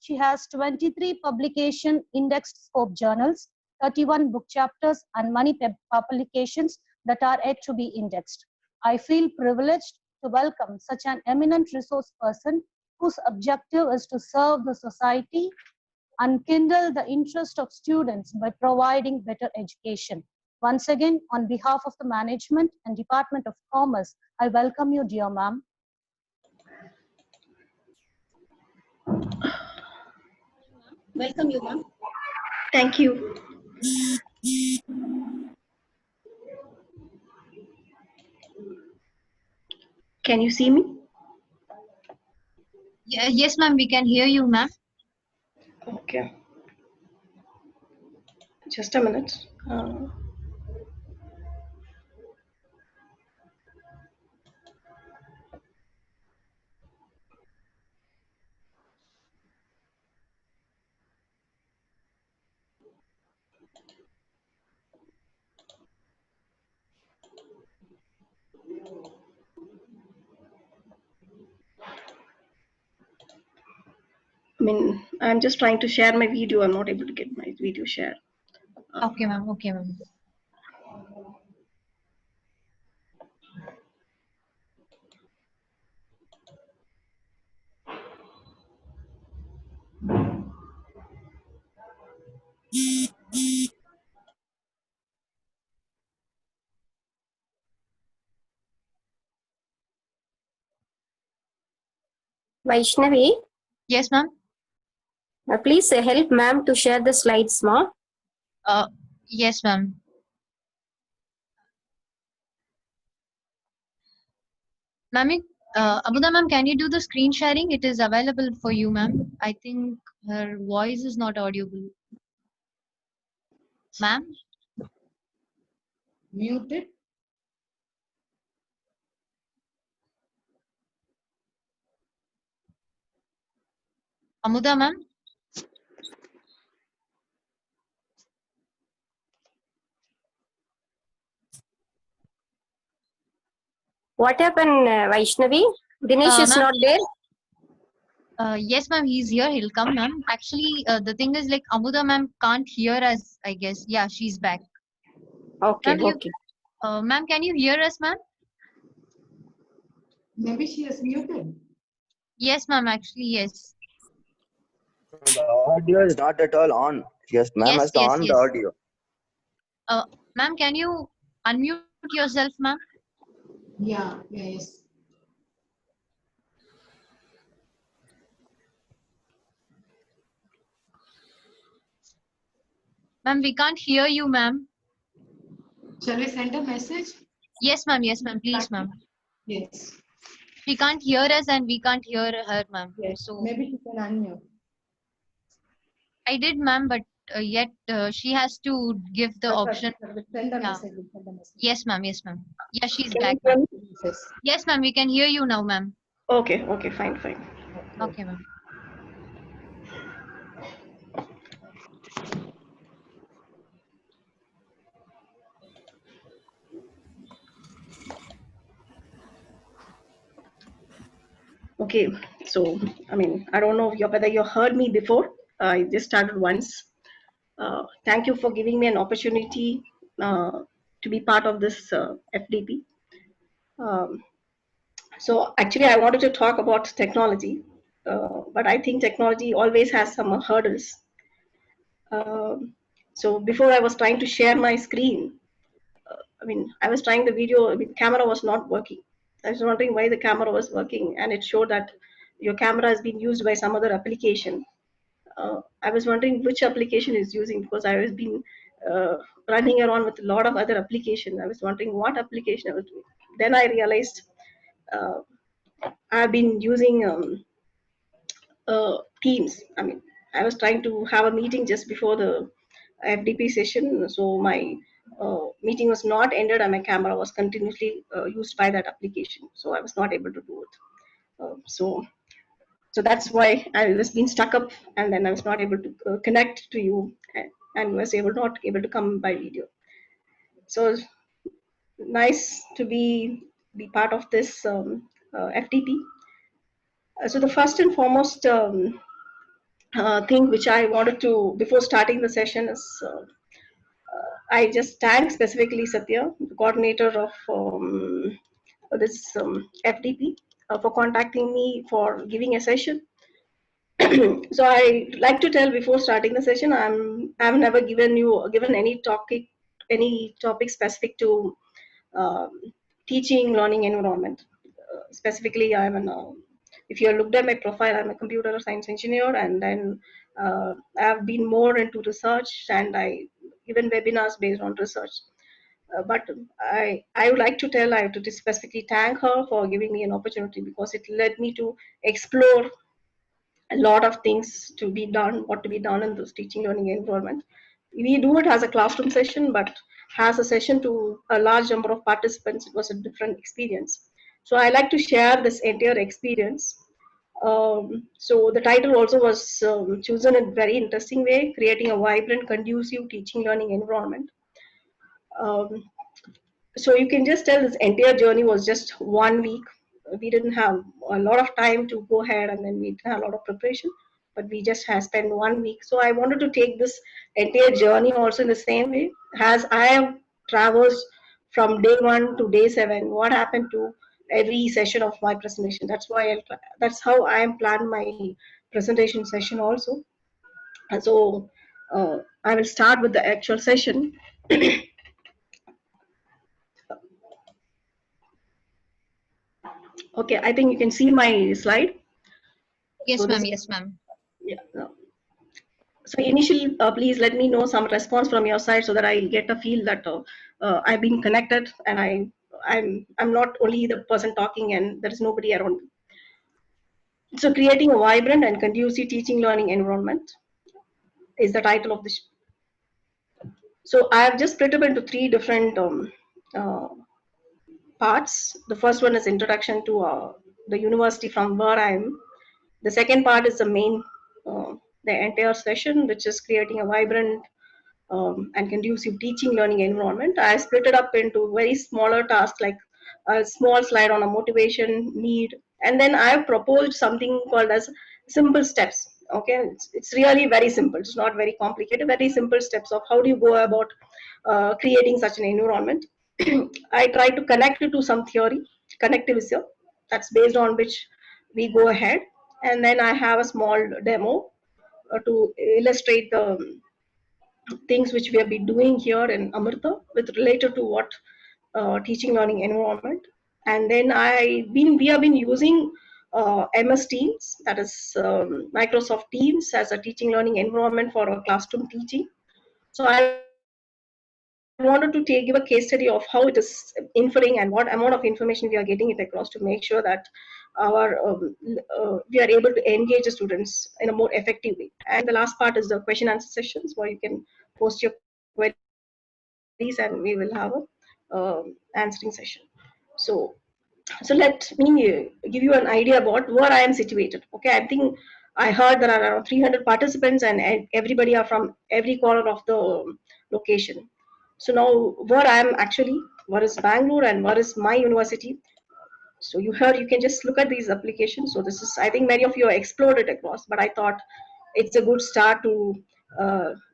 She has 23 publication indexed scope journals, 31 book chapters, and many publications that are yet to be indexed. I feel privileged to welcome such an eminent resource person whose objective is to serve the society and kindle the interest of students by providing better education. Once again, on behalf of the management and Department of Commerce, I welcome you, dear ma'am. Welcome you, ma'am. Thank you. Can you see me? Yeah, yes, ma'am, we can hear you, ma'am. Okay. Just a minute. I mean, I'm just trying to share my video. I'm not able to get my video share. Okay, ma'am. Okay, ma'am. Vaishnavi, Yes, ma'am. please help ma'am to share the slides, ma'am. Yes, ma'am. Ma'am, Amutha ma'am, can you do the screen sharing? It is available for you, ma'am. I think her voice is not audible. Ma'am? Muted. Amutha ma'am? What happened, Vaishnavi? Dinesh is not there? Yes, ma'am, he's here. He'll come, ma'am. Actually, the thing is, like, Amutha ma'am can't hear us, I guess. Yeah, she's back. Okay, Ma'am, okay. Ma'am, can you hear us, ma'am? Maybe she is muted. Yes, ma'am, actually, yes. The audio is not at all on. Yes, ma'am Yes, has to yes, on yes. the audio. Ma'am, can you unmute yourself, ma'am? Yeah, yes. Ma'am, we can't hear you, ma'am. Shall we send a message? Yes, ma'am, please, ma'am. Yes. She can't hear us and we can't hear her, ma'am. Yes. So Maybe she can unmute. I did, ma'am, but yet she has to give the option. Send a Yeah. message. Send a message. Yes, ma'am, yes, ma'am. Yeah, she's Can back, you hear ma'am. me? Yes. Yes, ma'am, we can hear you now, ma'am. Okay, okay, fine, fine. Okay, ma'am. Okay, so I mean, I don't know whether you heard me before. I just started once. Thank you for giving me an opportunity to be part of this FDP. So actually, I wanted to talk about technology, but I think technology always has some hurdles. So before I was trying to share my screen, I mean, I was trying the video, the camera was not working. I was wondering why the camera was working, and it showed that your camera has been used by some other application. I was wondering which application is using, because I was been running around with a lot of other applications. I was wondering what application I was doing. Then I realized I've been using Teams. I mean, I was trying to have a meeting just before the FDP session, so my meeting was not ended and my camera was continuously used by that application, so I was not able to do it. So that's why I was being stuck up, and then I was not able to connect to you, and was not able to come by video. So nice to be part of this FDP. So the first and foremost thing which I wanted to, before starting the session, is I just thank specifically Satya, the coordinator of this FDP, for contacting me for giving a session. So I like to tell before starting the session, I've never given any topic specific to teaching learning environment. Specifically, if you looked at my profile, I'm a computer science engineer, and then I've been more into research, and I given webinars based on research. But I would like to tell, I have to specifically thank her for giving me an opportunity, because it led me to explore a lot of things to be done, what to be done in this teaching learning environment. We do it as a classroom session, but as a session to a large number of participants, it was a different experience. So I like to share this entire experience. So the title also was chosen in a very interesting way, creating a vibrant, conducive teaching learning environment. So you can just tell this entire journey was just 1 week. We didn't have a lot of time to go ahead, and then we didn't have a lot of preparation, but we just have spent 1 week. So I wanted to take this entire journey also in the same way, as I have traversed from day 1 to day 7, what happened to every session of my presentation. That's how I am planned my presentation session also. And so I will start with the actual session. Okay, I think you can see my slide. Yes, So ma'am. Yes, ma'am. Yeah. No. So initially, please let me know some response from your side, so that I get a feel that I've been connected, and I'm not only the person talking and there is nobody around me. So creating a vibrant and conducive teaching learning environment is the title of this. So I have just split up into 3 different uh, parts. The first one is introduction to the university from where I am. The second part is the main, the entire session, which is creating a vibrant and conducive teaching learning environment. I split it up into very smaller tasks, like a small slide on a motivation, need, and then I have proposed something called as simple steps. Okay, it's really very simple. It's not very complicated. Very simple steps of how do you go about creating such an environment. I try to connect it to some theory, connectivism. That's based on which we go ahead, and then I have a small demo to illustrate the things which we have been doing here in Amrita with related to what teaching learning environment. And then we have been using MS Teams, that is Microsoft Teams, as a teaching learning environment for our classroom teaching. So I wanted to give a case study of how it is inferring and what amount of information we are getting it across, to make sure that we are able to engage the students in a more effective way. And the last part is the question answer sessions, where you can post your queries and we will have a answering session. So let me give you an idea about where I am situated. Okay, I think I heard there are around 300 participants, and everybody are from every corner of the location. So now where I am actually, where is Bangalore and where is my university? So you can just look at these applications. So this is, I think many of you have explored it across, but I thought it's a good start to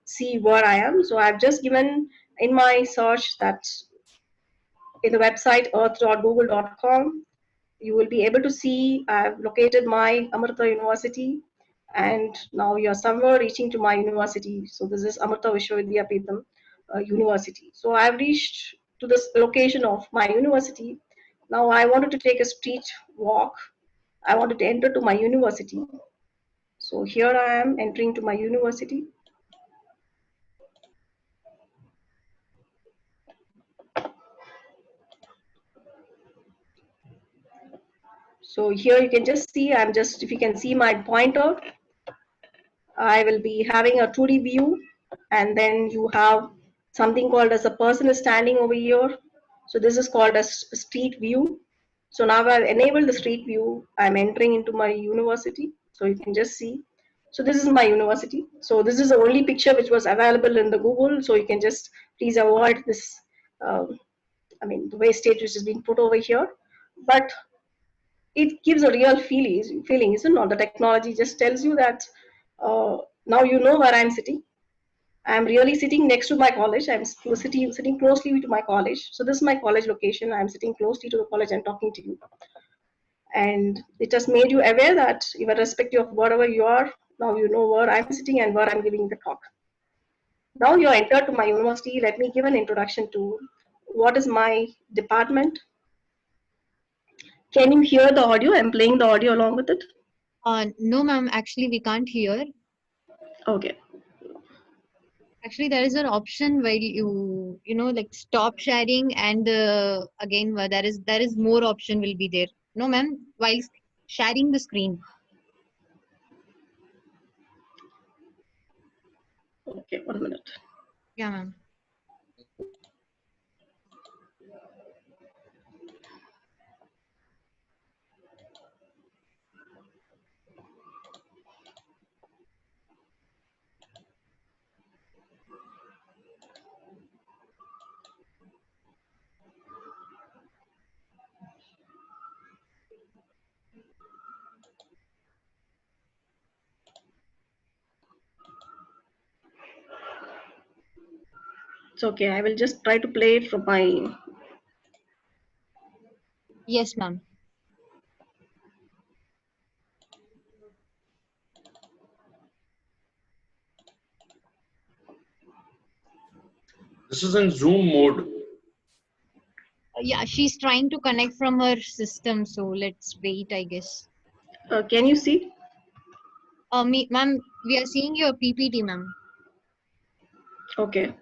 see where I am. So I've just given in my search that in the website earth.google.com, you will be able to see I've located my Amrita University, and now you're somewhere reaching to my university. So this is Amrita Vishwavidyapeetham University. So I've reached to this location of my university. Now I wanted to take a street walk. I wanted to enter to my university. So here I am entering to my university. So here you can just see, if you can see my pointer, I will be having a 2D view, and then you have something called as a person is standing over here. So this is called as street view. So now I've enabled the street view. I'm entering into my university. So you can just see. So this is my university. So this is the only picture which was available in the Google. So you can just please avoid this, the wastage which is being put over here. But it gives a real feeling, isn't it? The technology just tells you that Now you know where I'm sitting. I'm really sitting next to my college. I'm sitting closely to my college. So this is my college location. I'm sitting closely to the college and talking to you. And it has made you aware that irrespective of wherever you are, now you know where I'm sitting and where I'm giving the talk. Now you're entered to my university. Let me give an introduction to what is my department. Can you hear the audio? I'm playing the audio along with it. No, ma'am. Actually, we can't hear. Okay. Actually, there is an option where you know, like stop sharing, and again, there is more option will be there. No, ma'am. While sharing the screen. Okay, 1 minute. Yeah, ma'am. It's okay. I will just try to play it from my. Yes, ma'am. This is in Zoom mode. Yeah, she's trying to connect from her system, so let's wait, I guess. Can you see? Ma'am, we are seeing your PPT, ma'am. Okay.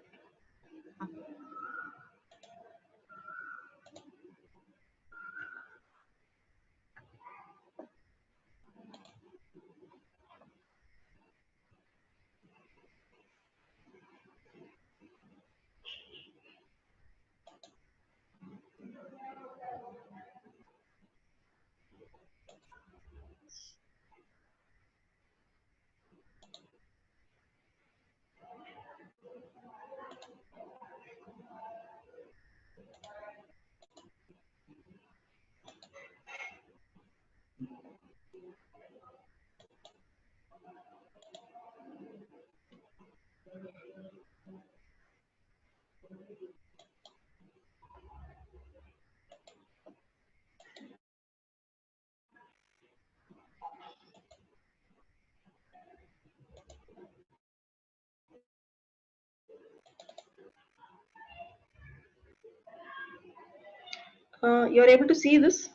You're able to see this?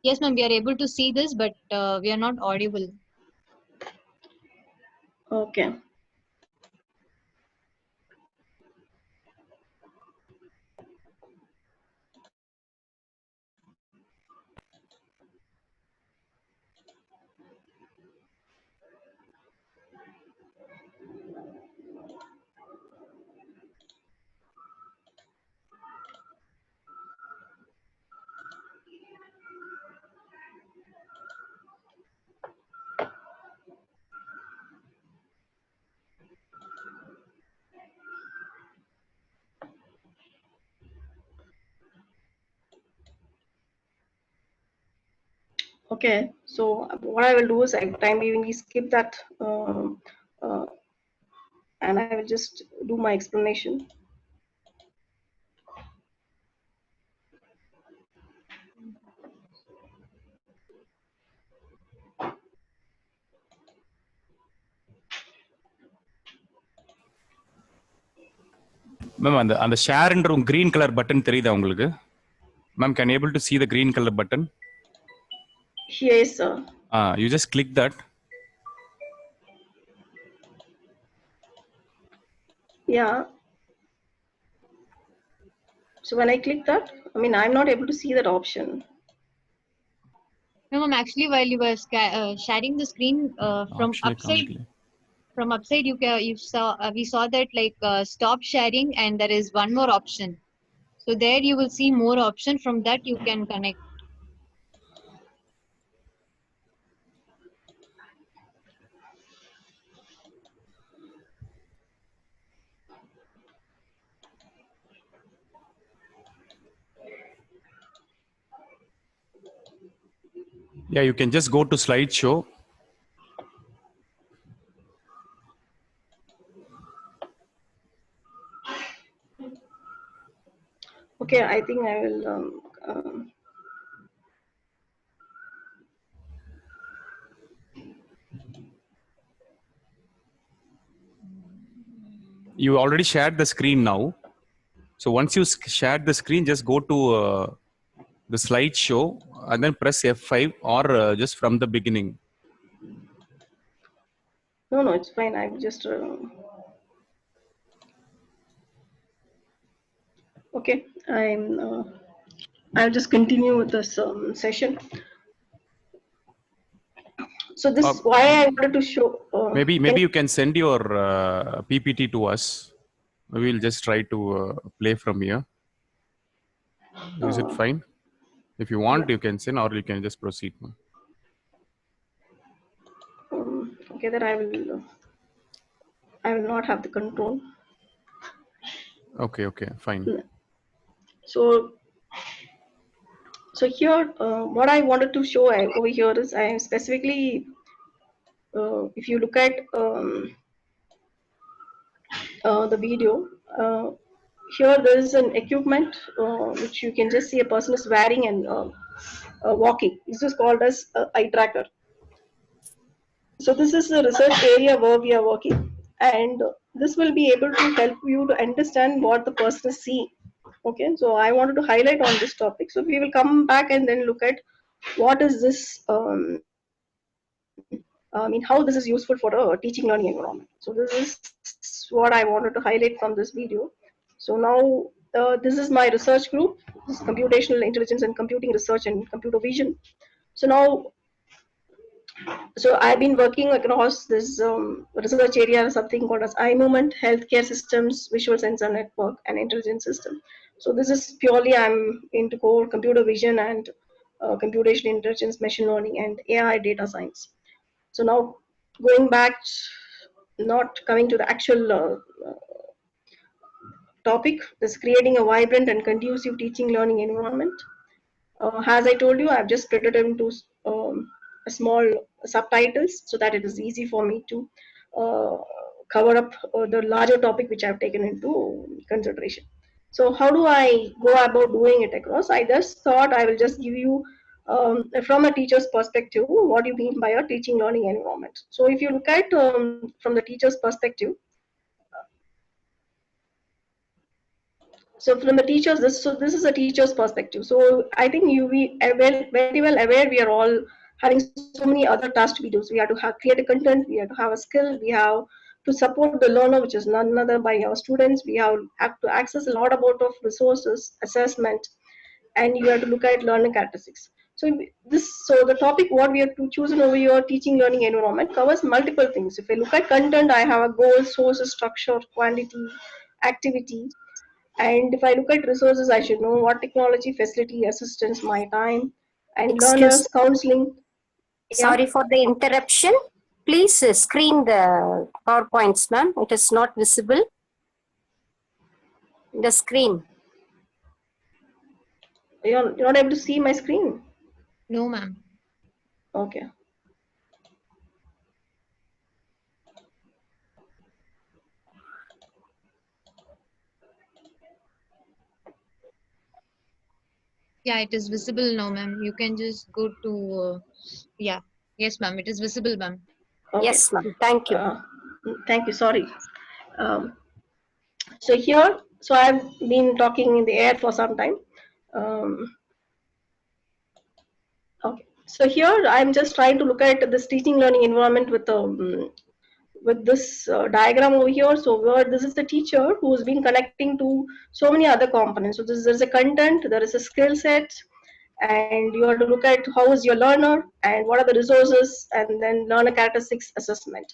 Yes, ma'am, we are able to see this, but we are not audible. Okay. Okay, so what I will do is time we skip that uh, and I will just do my explanation. Ma'am அந்த ஷேர்ன்ற green color button தெரியுதா உங்களுக்கு? Ma'am, can you able to see the green color button? Yes, sir. You just click that. Yeah. So when I click that, I mean, I'm not able to see that option. No, ma'am, actually, while you were sharing the screen from upside, you saw we saw that like stop sharing, and there is one more option. So there you will see more option. From that you can connect. Yeah, you can just go to slideshow. Okay, I think I will. You already shared the screen now. So once you shared the screen, just go to the slideshow and then press F5 or just from the beginning. No, it's fine. I'm just. Okay, I'll just continue with this session. So this is why I wanted to show. Maybe you can send your PPT to us. We'll just try to play from here. Is it fine? If you want, you can send, or you can just proceed. Okay, then I will not have the control. Okay, fine. So here, what I wanted to show over here is I am specifically, if you look at the video, here there is an equipment which you can just see a person is wearing and walking. This is called as eye tracker. So this is the research area where we are working, and this will be able to help you to understand what the person is seeing. Okay, so I wanted to highlight on this topic. So we will come back and then look at what is this. How this is useful for a teaching learning environment. So this is what I wanted to highlight from this video. So now this is my research group. This is computational intelligence and computing research and computer vision. So now, I've been working across this research area, something called as eye movement, healthcare systems, visual sensor network, and intelligence system. So this is purely I'm into core computer vision and computational intelligence, machine learning, and AI data science. So now going back, not coming to the actual topic, is creating a vibrant and conducive teaching learning environment. As I told you, I've just split it into a small subtitles so that it is easy for me to cover up the larger topic which I've taken into consideration. So how do I go about doing it across? I just thought I will just give you from a teacher's perspective, what do you mean by a teaching learning environment? So if you look at from the teacher's perspective, so from the teachers, this is a teacher's perspective. So I think you be very well aware we are all having so many other tasks to be done. So we have to create a content, we have to have a skill, we have to support the learner, which is none other by our students. We have to access a lot amount of resources, assessment, and you have to look at learner characteristics. So the topic what we have to choose over your teaching learning environment covers multiple things. If I look at content, I have a goal, sources, structure, quantity, activity. And if I look at resources, I should know what technology, facility, assistance, my time, and learners, counseling. Sorry for the interruption. Please screen the PowerPoints, ma'am. It is not visible. The screen. You're not able to see my screen? No, ma'am. Okay. Yeah, it is visible now, ma'am. You can just go to, yeah. Yes, ma'am. It is visible, ma'am. Okay. Yes, ma'am. Thank you. Thank you. Sorry. So here, so I've been talking in the air for some time. Okay. So here, I'm just trying to look at this teaching learning environment with this diagram over here. So where this is the teacher who's been connecting to so many other components. So there's a content, there is a skill set, and you have to look at how is your learner and what are the resources, and then learner characteristics assessment.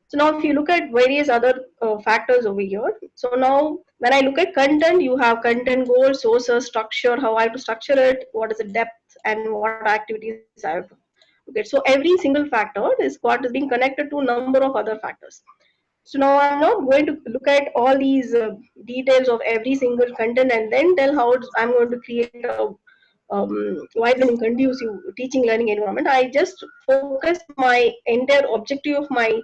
So now if you look at various other factors over here, so now when I look at content, you have content goals, sources, structure, how I have to structure it, what is the depth, and what activities I have to. Okay, so every single factor is being connected to a number of other factors. So now I'm not going to look at all these details of every single content and then tell how I'm going to create a vibrant and conducive teaching learning environment. I just focus my entire objective of my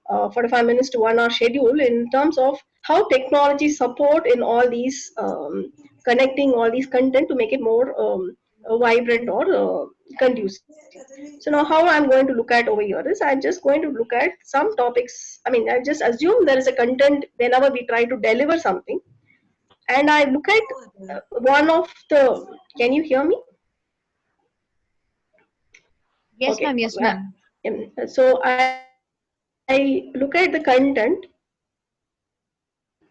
45 minutes to 1 hour schedule in terms of how technology support in all these connecting all these content to make it more vibrant or conducive. So now how I'm going to look at over here is I'm just going to look at some topics. I mean, I just assume there is a content whenever we try to deliver something. And I look at one of the, can you hear me? Yes, Okay. ma'am. Yes, ma'am. So I look at the content,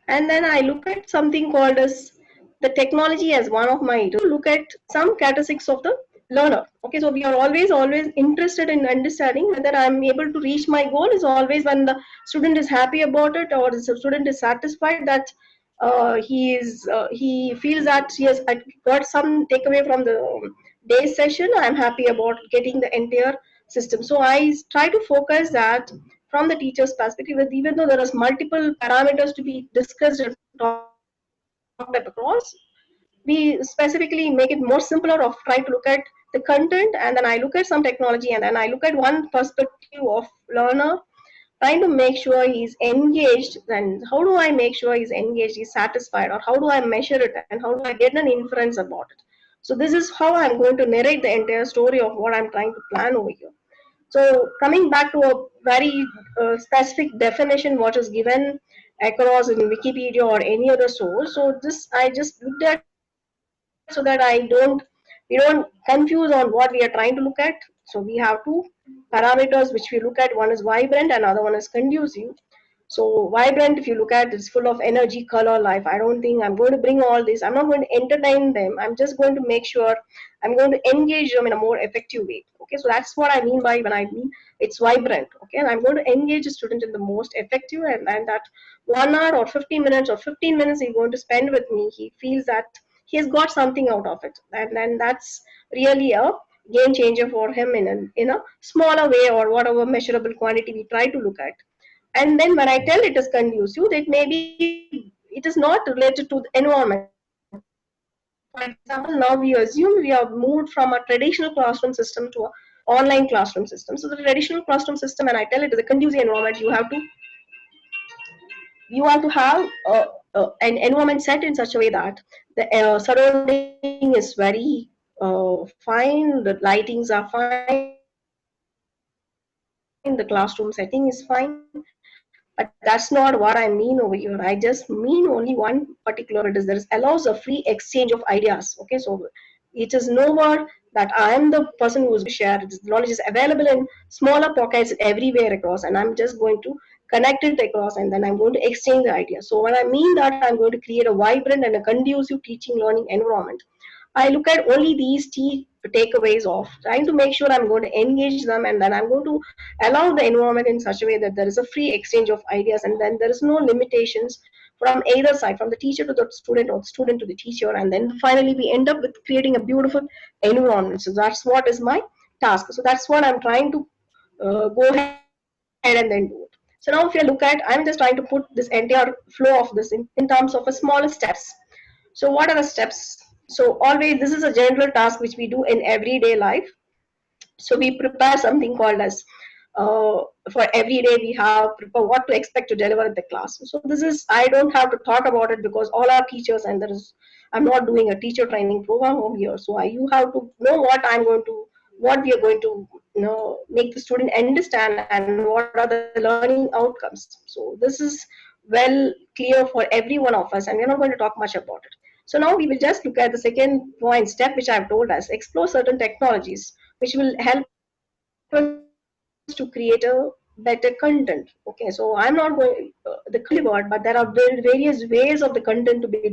and then I look at something called as the technology as one of my to look at some characteristics of the learner. Okay, so we are always interested in understanding whether I'm able to reach my goal is always when the student is happy about it or the student is satisfied that he feels that he has got some takeaway from the day session. I'm happy about getting the entire system. So I try to focus that from the teacher's perspective, even though there is multiple parameters to be discussed and talked across, we specifically make it more simpler of trying to look at the content, and then I look at some technology, and then I look at one perspective of learner, trying to make sure he's engaged. And how do I make sure he's engaged, he's satisfied, or how do I measure it, and how do I get an inference about it? So this is how I'm going to narrate the entire story of what I'm trying to plan over here. So coming back to a very specific definition what is given across in Wikipedia or any other source. So this I just looked at so that we don't confuse on what we are trying to look at. So we have two parameters which we look at. One is vibrant and other one is conducive. So vibrant, if you look at, it's full of energy, color, life. I don't think I'm going to bring all this. I'm not going to entertain them. I'm just going to make sure I'm going to engage them in a more effective way. Okay, so that's what I mean by when I mean it's vibrant. Okay, and I'm going to engage a student in the most effective, and that 1 hour or 15 minutes or 15 minutes he's going to spend with me, he feels that he has got something out of it, and then that's really a game changer for him in a smaller way or whatever measurable quantity we try to look at. And then when I tell it is conducive, it may be, it is not related to the environment. For example, now we assume we have moved from a traditional classroom system to an online classroom system. So the traditional classroom system, when I tell it is a conducive environment, you have to have an environment set in such a way that the surrounding is very fine, the lightings are fine, the classroom setting is fine. But that's not what I mean over here. I just mean only one particular. It is there allows a free exchange of ideas. Okay, so it is nowhere that I am the person who is going to share. It is, the knowledge is available in smaller pockets everywhere across, and I'm just going to connect it across, and then I'm going to exchange the idea. So when I mean that I'm going to create a vibrant and a conducive teaching learning environment, I look at only these takeaways of trying to make sure I'm going to engage them, and then I'm going to allow the environment in such a way that there is a free exchange of ideas, and then there is no limitations from either side, from the teacher to the student or the student to the teacher, and then finally we end up with creating a beautiful environment. So that's what is my task. So that's what I'm trying to go ahead and then do it. So now if you look at, I'm just trying to put this entire flow of this in terms of a smaller steps. So what are the steps? So always, this is a general task which we do in everyday life. So we prepare something called as for every day we have prepare what to expect to deliver in the class. So this is, I don't have to talk about it because all our teachers, and there is, I'm not doing a teacher training program over here, so you have to know what we are going to make the student understand and what are the learning outcomes. So this is well clear for every one of us, and we're not going to talk much about it. So now we will just look at the second point step which I've told us: explore certain technologies which will help us to create a better content. Okay, so I'm not going the content to be delivered, but there are various ways of the content to be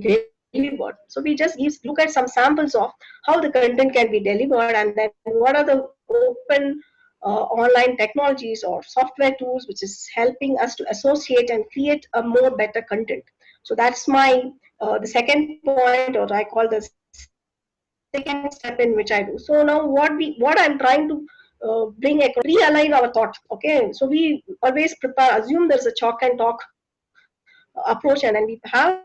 delivered. So we just look at some samples of how the content can be delivered, and then what are the open online technologies or software tools which is helping us to associate and create a more better content. So that's my the second point, or I call the second step in which I do. So now what I'm trying to bring across, realign our thought. Okay, so we always prepare, assume there's a chalk and talk approach, and then we have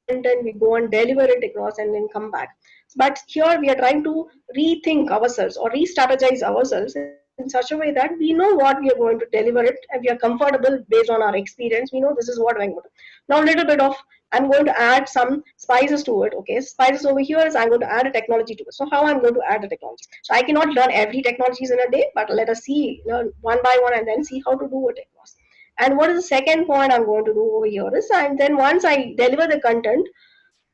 content, we go and deliver it across and then come back. But here we are trying to rethink ourselves or re-strategize ourselves in such a way that in such a way that we know what we are going to deliver it and we are comfortable based on our experience. We know this is what I'm going to. Now a little bit of, I'm going to add some spices to it. Okay, spices over here is I'm going to add a technology to it. So how I'm going to add the technology? So I cannot learn every technologies in a day, but let us see, learn one by one and then see how to do it across. And what is the second point I'm going to do over here is, and then once I deliver the content,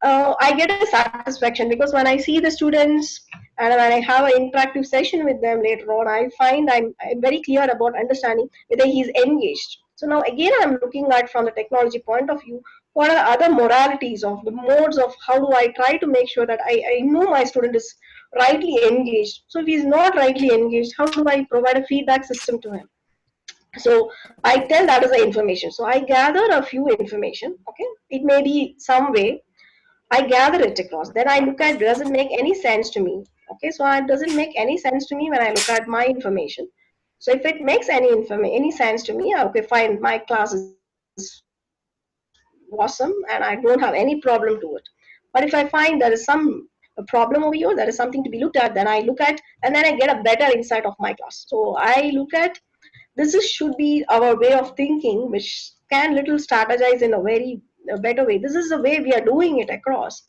I get a satisfaction because when I see the students and when I have an interactive session with them later on, I find I'm very clear about understanding whether he's engaged. So now again, I'm looking at from the technology point of view, what are the other moralities of the modes of how do I try to make sure that I know my student is rightly engaged. So if he's not rightly engaged, how do I provide a feedback system to him? So I tell that is the information. So I gather a few information. Okay, it may be some way I gather it across. Then I look at, does it make any sense to me? Okay, so it doesn't make any sense to me when I look at my information. So if it makes any sense to me, okay, fine, my class is awesome and I don't have any problem to it. But if I find there is some problem over here, there is something to be looked at, then I look at and then I get a better insight of my class. So I look at should be our way of thinking, which can little strategize in a better way. This is the way we are doing it across.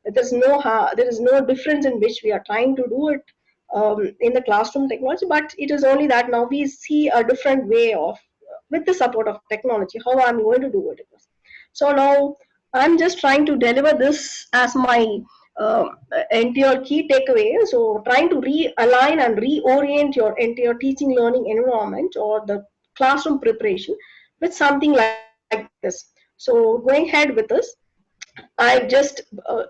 There is no difference in which we are trying to do it in the classroom technology, but it is only that now we see a different way of, with the support of technology, how I'm going to do it. So now I'm just trying to deliver this as my entire key takeaway. So trying to realign and reorient your entire teaching learning environment or the classroom preparation with something like this. So going ahead with this, I just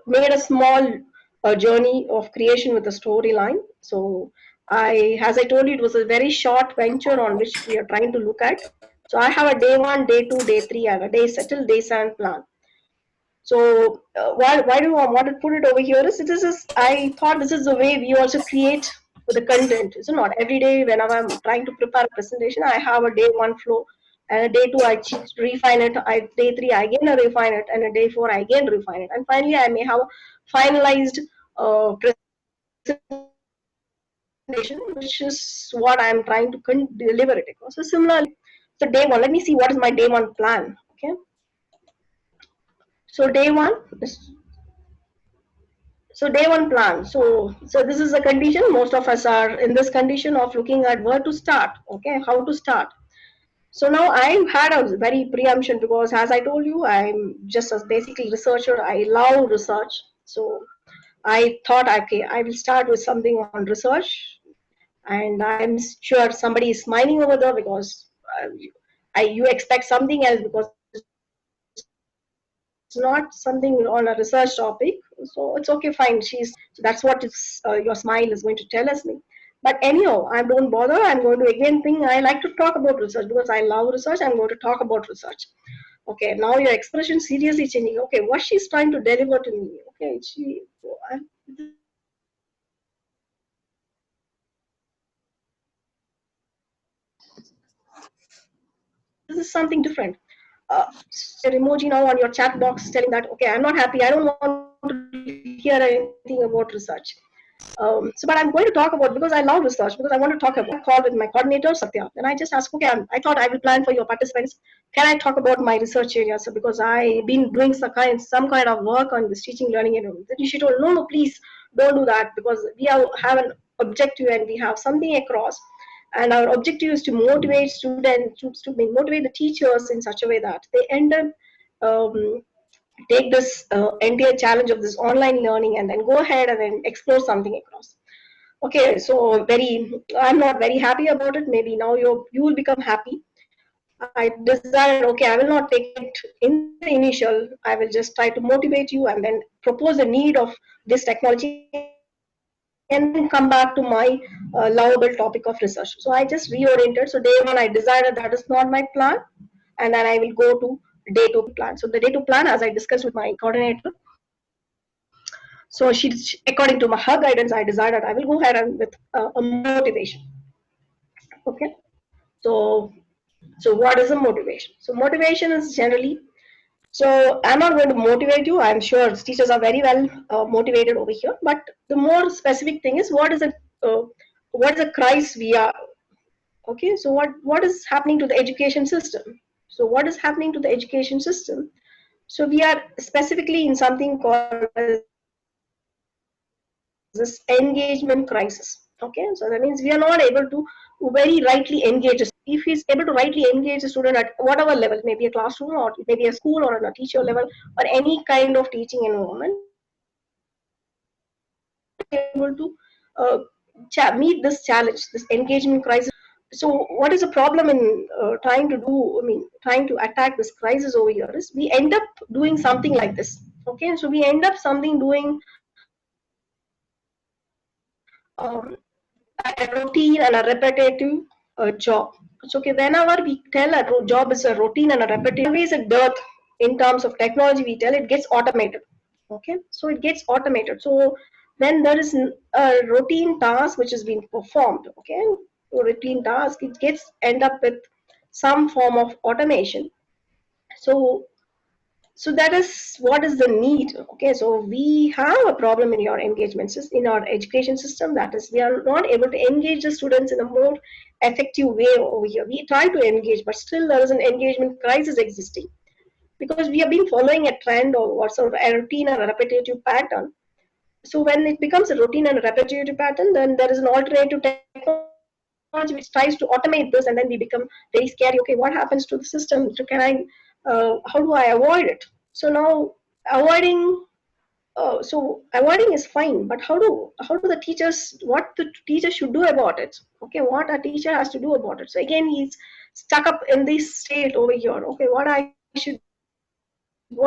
made a small journey of creation with a storyline. So as I told you, it was a very short venture on which we are trying to look at. So I have a day 1, day 2, day 3, I have a day 7 plan. So why do I want to put it over here is I thought this is the way we also create with the content. It's not every day whenever I'm trying to prepare a presentation, I have a day 1 flow and a day 2 I refine it, day 3 I again refine it, and a day 4 I again refine it, and finally I may have finalized presentation, which is what I'm trying to deliver it across. So similarly, so day 1, let me see what is my day 1 plan. Okay. So day 1 is day 1 plan. So this is a condition. Most of us are in this condition of looking at where to start. Okay, how to start. So now I had a very preemption because, as I told you, I'm just a basically researcher. I love research. So I thought, okay, I will start with something on research, and I'm sure somebody is smiling over there because you expect something else because it's not something on a research topic. So it's okay, fine. So that's what your smile is going to tell us me. But anyhow, I don't bother. I'm going to again think I like to talk about research because I love research. I'm going to talk about research. Okay, now your expression seriously changing. Okay, what she's trying to deliver to me. Okay, this is something different. An emoji now on your chat box telling that, okay, I'm not happy. I don't want to hear anything about research. But I'm going to talk about, because I love research, because I want to talk about a call with my coordinator, Satya. Then I just asked, okay, I thought I will plan for your participants. Can I talk about my research area? So because I've been doing some kind of work on this teaching learning environment. Then she told, no, please don't do that, because we have an objective and we have something across. And our objective is to motivate students, to motivate the teachers in such a way that they end up take this entire challenge of this online learning and then go ahead and then explore something across. Okay, so I'm not very happy about it. Maybe now you will become happy. I decided, okay, I will not take it in the initial. I will just try to motivate you and then propose the need of this technology and then come back to my lovable topic of research. So I just reoriented. So day 1, I decided that is not my plan, and then I will go to day 2 plan. So the day 2 plan, as I discussed with my coordinator, so according to her guidance, I decided I will go ahead and with a motivation. Okay, so what is a motivation? So motivation is generally, so I'm not going to motivate you. I'm sure teachers are very well motivated over here. But the more specific thing is, what is a crisis we are Okay, so what is happening to the education system? So what is happening to the education system? So we are specifically in something called as this engagement crisis. Okay, so that means we are not able to very rightly engage. If he's able to rightly engage a student at whatever level, maybe a classroom or maybe a school or a teacher level or any kind of teaching environment, able to meet this challenge, this engagement crisis. So what is the problem in trying to attack this crisis over here is we end up doing something like this. Okay, so we end up doing a routine and a repetitive job. So okay, whenever we tell a job is a routine and a repetitive, always a dearth in terms of technology. We tell it gets automated. Okay, so it gets automated. So when there is a routine task which is being performed, okay, routine task, it gets end up with some form of automation. So that is what is the need. Okay, so we have a problem in your engagement in our education system, that is we are not able to engage the students in a more effective way over here. We try to engage, but still there is an engagement crisis existing because we have been following a trend or what sort of a routine or a repetitive pattern. So when it becomes a routine and a repetitive pattern, then there is an alternative technology which tries to automate this, and then we become very scary. Okay, what happens to the system? So how do I avoid it? So now avoiding, avoiding is fine, but how do what the teacher should do about it? Okay, what a teacher has to do about it. So again, he's stuck up in this state over here. Okay, what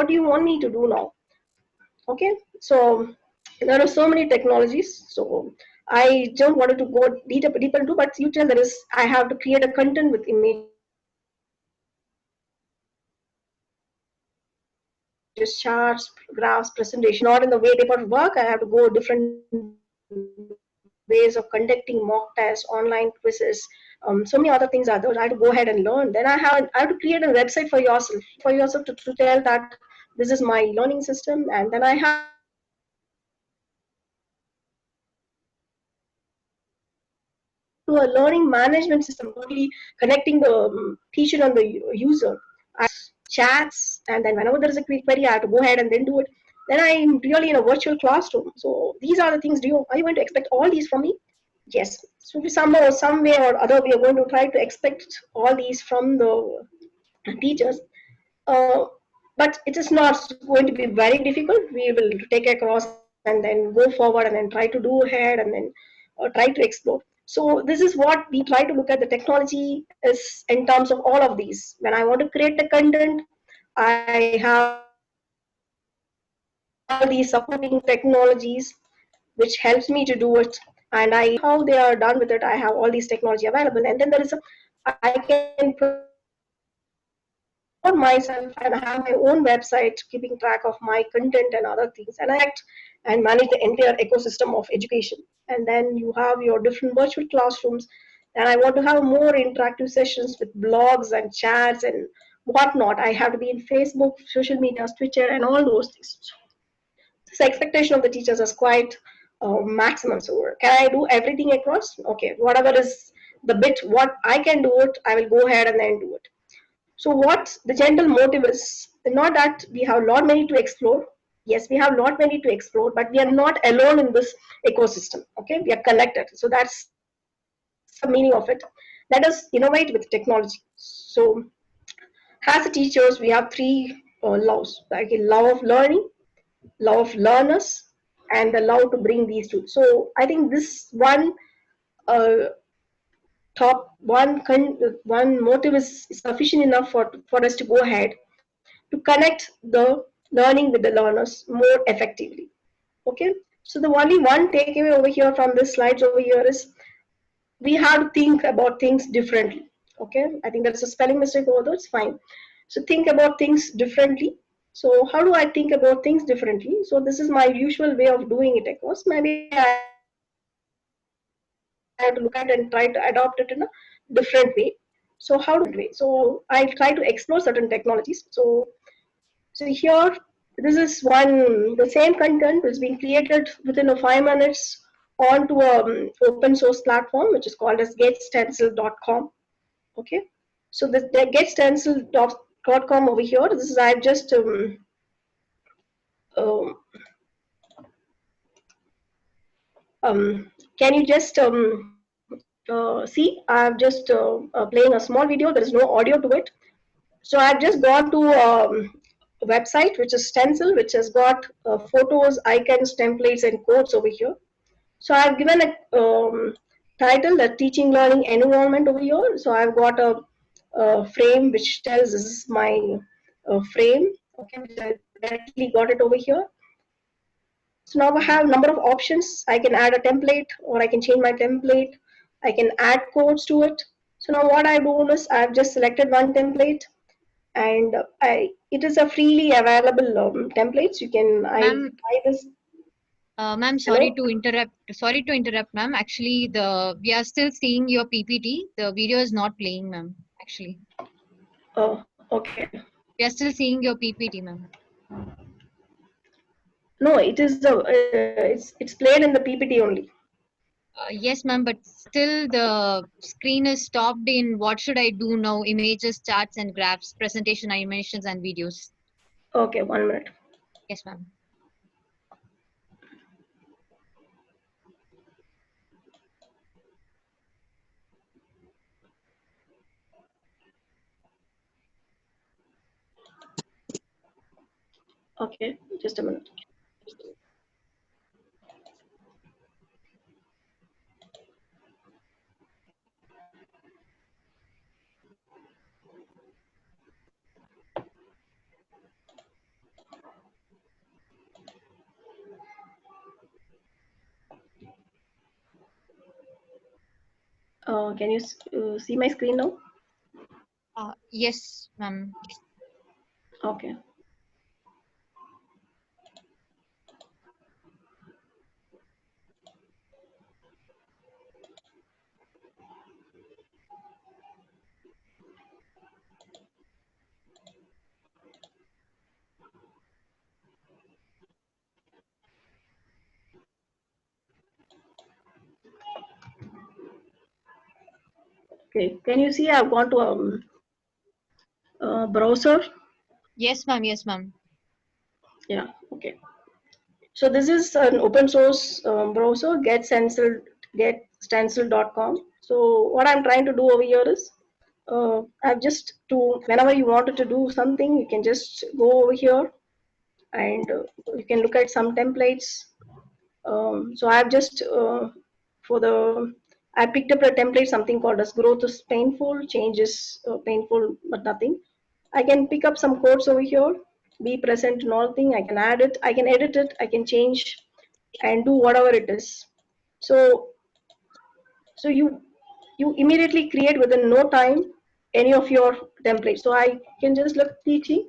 do you want me to do now? Okay, so there are so many technologies. So I don't want to go deeper into, but you tell I have to create a content with images, charts, graphs, presentation. Not in the way paper work. I have to go different ways of conducting mock tests, online quizzes. So many other things are there. I have to go ahead and learn. Then I have to create a website for yourself to tell that this is my learning system, and then I have to a learning management system, totally connecting the teacher and the user. I chats, and then whenever there is a quick query, I have to go ahead and then do it. Then I'm really in a virtual classroom. So these are the things. Are you going to expect all these from me? Yes. So some way or other, we are going to try to expect all these from the teachers. But it is not going to be very difficult. We will take across and then go forward and then try to do ahead and then try to explore. So this is what we try to look at. The technology is in terms of all of these. When I want to create the content, I have all these supporting technologies which helps me to do it, and how they are done with it. I have all these technology available, and then I can myself and have my own website keeping track of my content and other things, and I act and manage the entire ecosystem of education. And then you have your different virtual classrooms, and I want to have more interactive sessions with blogs and chats and whatnot. I have to be in Facebook, social media, Twitter, and all those things. This expectation of the teachers is quite maximum. So can I do everything across? Okay, whatever is the bit what I can do it, I will go ahead and then do it. So what the general motive is, not that we have a lot many to explore. Yes, we have a lot many to explore, but we are not alone in this ecosystem. Okay, we are connected. So that's the meaning of it. Let us innovate with technology. So as teachers, we have three laws, like a law of learning, law of learners, and the law to bring these two. So I think this one one motive is sufficient enough for us to go ahead to connect the learning with the learners more effectively. Okay, so the only one takeaway over here from this slides over here is we have to think about things differently. Okay, I think that's a spelling mistake over there. It's fine. So think about things differently. So how do I think about things differently? So this is my usual way of doing it across. Maybe I have to look at it and try to adopt it in a different way. So how do we? So I try to explore certain technologies. So here, this is the same content is being created within 5 minutes onto an open source platform, which is called as getstencil.com. Okay, so the getstencil.com over here. This is I've just can you just see? I'm just playing a small video. There is no audio to it. So I've just gone to a website which is Stencil, which has got photos, icons, templates, and quotes over here. So I've given a title, the teaching learning environment over here. So I've got a frame which tells this is my frame. Okay, which I directly got it over here. So now I have a number of options. I can add a template, or I can change my template. I can add codes to it. So now what I do is I've just selected one template, and it is a freely available templates. You can buy this. Ma'am, sorry to interrupt. Sorry to interrupt, ma'am. Actually, we are still seeing your PPT. The video is not playing, ma'am. Actually. Oh, okay. We are still seeing your PPT, ma'am. No, it is it's played in the PPT only. Yes, ma'am, but still the screen is stopped in what should I do now? Images, charts, and graphs, presentation, animations, and videos. Okay, 1 minute. Yes, ma'am. Okay, just a minute. Can you see my screen now? Yes, ma'am. Okay. Okay, can you see I've gone to browser? Yes, ma'am. Yes, ma'am. Yeah, okay. So this is an open source browser, getstencil.com. So what I'm trying to do over here is, I've just whenever you wanted to do something, you can just go over here and you can look at some templates. So I've just I picked up a template, something called as growth is painful, change is painful, but nothing. I can pick up some codes over here, be present in all thing. I can add it, I can edit it, I can change and do whatever it is. So you immediately create within no time any of your templates. So I can just look teaching.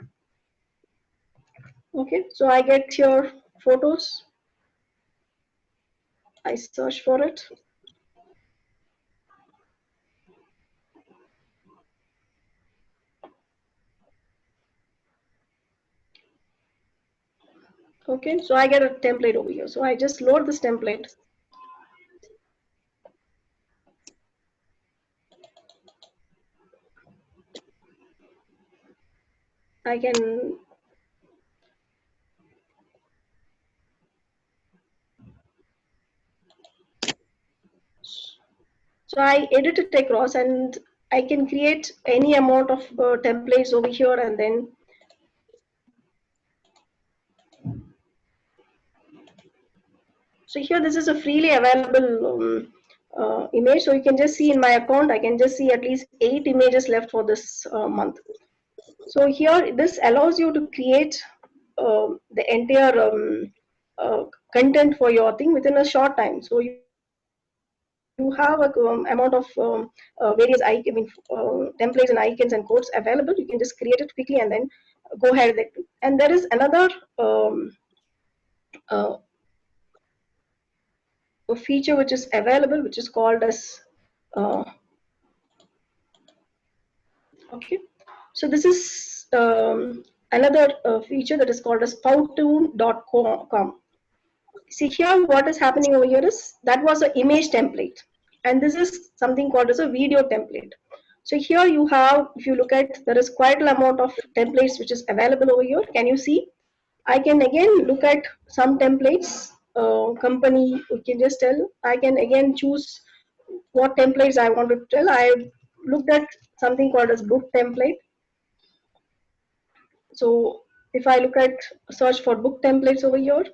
Okay, so I get your photos. I search for it. Okay, so I get a template over here. So I just load this template. I can so I edit it across and I can create any amount of templates over here, and then so here this is a freely available image. So you can just see in my account, I can just see at least 8 images left for this month. So here this allows you to create the entire content for your thing within a short time. So you have a amount of various templates and icons and codes available. You can just create it quickly and then go ahead with it. And there is another a feature which is available, which is called as okay. So this is another feature that is called as powtoon.com. See here, what is happening over here is that was an image template, and this is something called as a video template. So here you have, if you look at, there is quite an amount of templates which is available over here. Can you see? I can again look at some templates, company, you can just tell. I can again choose what templates I want to tell. I looked at something called as book template. So if I look at search for book templates over here,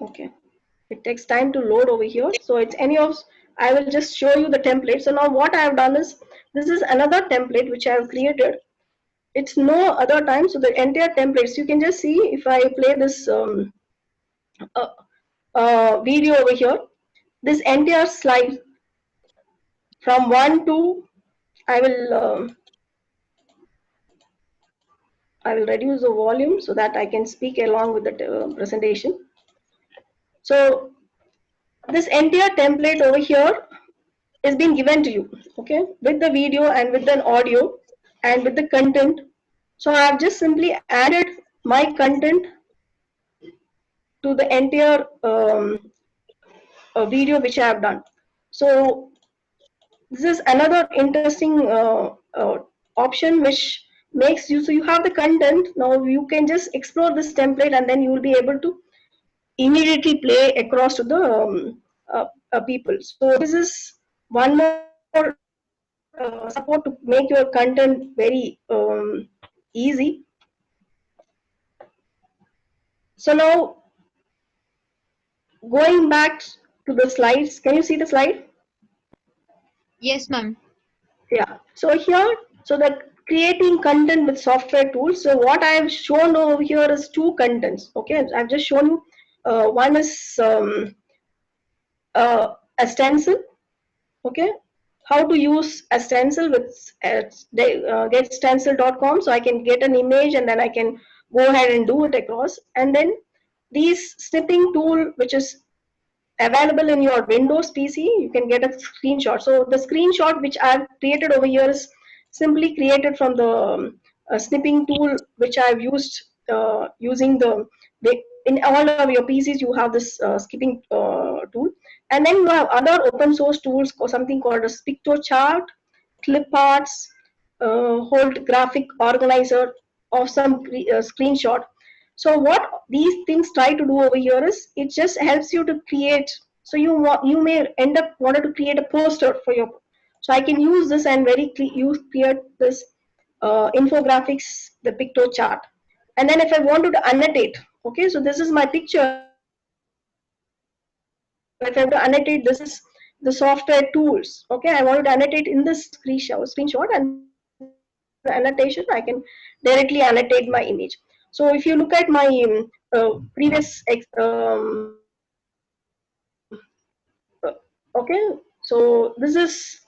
okay, it takes time to load over here. So it's any of, I will just show you the template. So now what I have done is, this is another template which I have created. It's no other time. So the entire templates, you can just see if I play this video over here, this entire slide from 1 to, I will reduce the volume so that I can speak along with the presentation. So this entire template over here is being given to you, okay, with the video and with the audio and with the content. So I have just simply added my content to the entire video which I have done. So this is another interesting option which makes you, so you have the content, now you can just explore this template and then you will be able to immediately play across to the people. So this is one more support to make your content very easy. So now going back to the slides, can you see the slide? Yes, ma'am. Yeah. So here, so the creating content with software tools. So what I have shown over here is two contents. Okay, I've just shown you. One is a stencil. Okay, how to use a stencil with getstencil.com. So I can get an image and then I can go ahead and do it across. And then these snipping tool, which is available in your Windows PC, you can get a screenshot. So the screenshot which I've created over here is simply created from the snipping tool which I've used using in all of your PCs you have this skipping tool, and then you have other open source tools or something called a PictoChart, ClipArts, Hold Graphic Organizer, of some screenshot. So what these things try to do over here is, it just helps you to create. So you may end up wanting to create a poster for your. So I can use this and create this infographics, the picto chart, and then if I wanted to annotate, okay, so this is my picture. If I have to annotate, this is the software tools. Okay, I wanted to annotate in this screenshot, and the annotation I can directly annotate my image. So if you look at my previous okay, so this is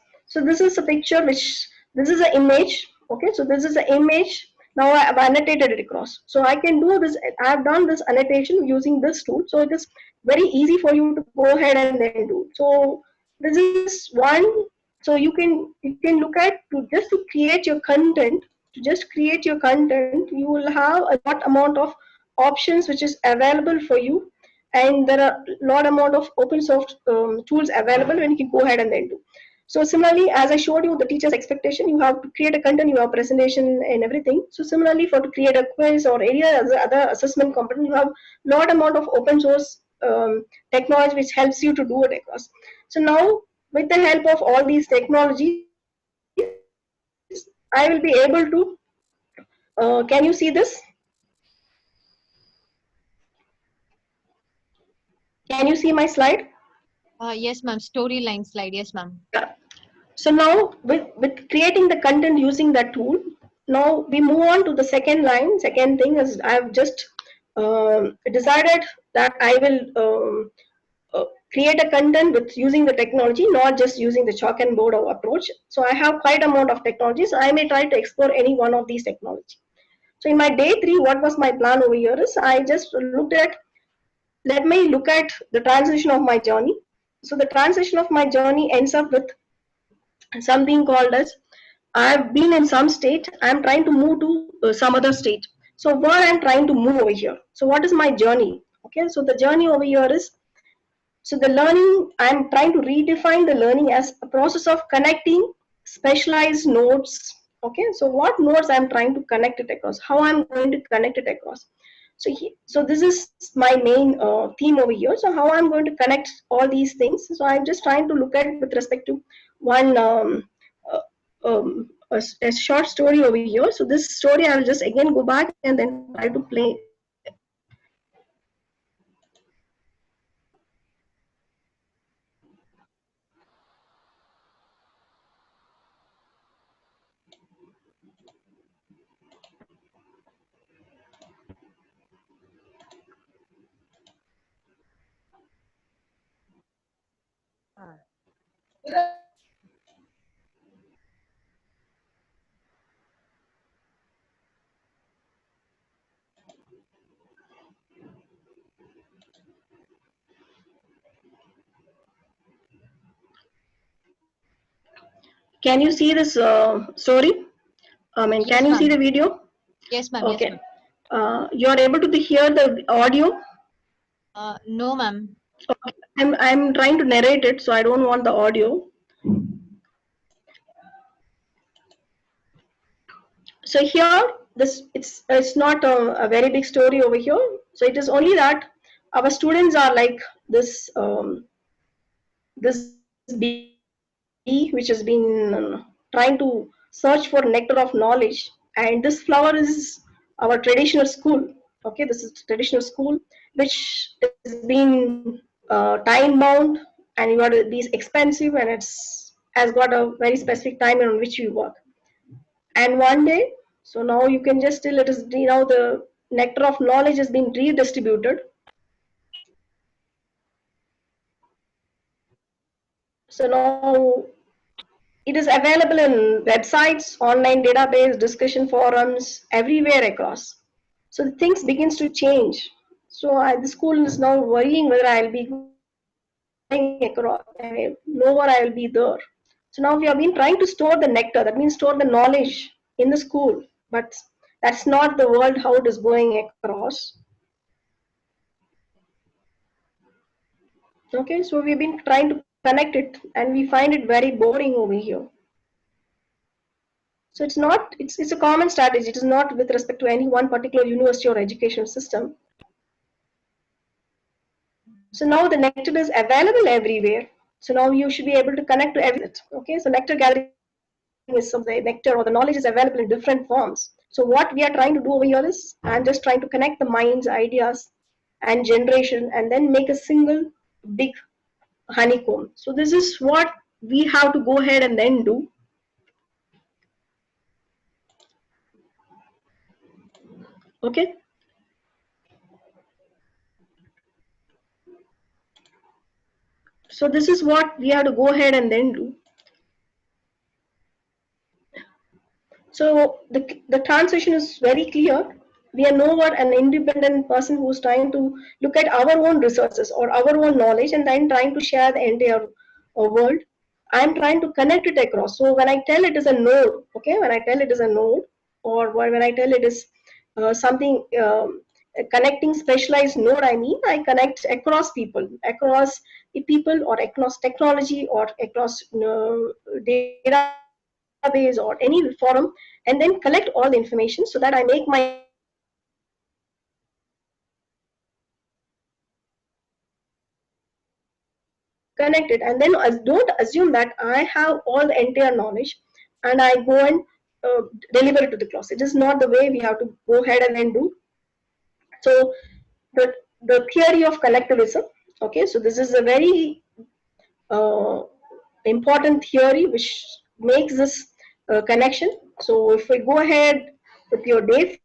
a picture which, this is an image. Okay, so this is an image. Now I have annotated it across. So I can do this. I have done this annotation using this tool. So it is very easy for you to go ahead and then do. So this is one. So you can look at to create your content. To just create your content, you will have a lot amount of options which is available for you, and there are a lot amount of open source tools available when you can go ahead and then do. So similarly, as I showed you the teacher's expectation, you have to create a content, you have presentation and everything. So similarly, for to create a quiz or any other assessment component, you have lot amount of open source technology which helps you to do it across. So now, with the help of all these technologies, I will be able to, can you see this? Can you see my slide? Yes, ma'am. Storyline slide. Yes, ma'am. Yeah. So now with creating the content using that tool, now we move on to the second line. Second thing is, I've just decided that I will create a content with using the technology, not just using the chalk and board approach. So I have quite amount of technology. So I may try to explore any one of these technology. So in my day 3, what was my plan over here is I just looked at, let me look at the transition of my journey. So the transition of my journey ends up with something called as, I've been in some state, I'm trying to move to some other state. So where I'm trying to move over here. So what is my journey? Okay, so the journey over here is, so the learning, I'm trying to redefine the learning as a process of connecting specialized nodes. Okay, so what nodes I'm trying to connect it across, how I'm going to connect it across. So this is my main theme over here. So how I'm going to connect all these things. So I'm just trying to look at it with respect to one a short story over here. So this story I will just again go back and then try to play. Can you see this story? Yes, can you see the video? Yes, ma'am. Okay. Yes, ma'am. You are able to hear the audio? No, ma'am. Okay. I'm trying to narrate it, so I don't want the audio. So here, this it's not a very big story over here. So it is only that our students are like this this bee which has been trying to search for nectar of knowledge, and this flower is our traditional school. Okay, this is traditional school which is being time bound, and you got these expensive, and it's has got a very specific time on which you work. And one day, so now you can just still, it is now the nectar of knowledge has been redistributed. So now it is available in websites, online database, discussion forums, everywhere across. So things begins to change. So the school is now worrying whether I'll be going across, nowhere I will be there. So now we have been trying to store the nectar, that means store the knowledge in the school, but that's not the world how it is going across. Okay, so we've been trying to connect it, and we find it very boring over here. So it's not, it's a common strategy. It is not with respect to any one particular university or education system. So now the nectar is available everywhere. So now you should be able to connect to everything. Okay, so nectar gathering is some the nectar or the knowledge is available in different forms. So what we are trying to do over here is, I'm just trying to connect the minds, ideas, and generation, and then make a single big honeycomb. So this is what we have to go ahead and then do. Okay. So this is what we have to go ahead and then do. So the transition is very clear. We are nowhere an independent person who's trying to look at our own resources or our own knowledge and then trying to share the entire world. I'm trying to connect it across. So when I tell it is a node, okay, when I tell it is a node, or when I tell it is something connecting specialized node, I mean I connect across people or across technology or across database or any forum, and then collect all the information so that I make my connect it, and then don't assume that I have all the entire knowledge and I go and deliver it to the class. It is not the way we have to go ahead and then do. So the theory of collectivism, okay, so this is a very important theory which makes this connection. So if we go ahead with your day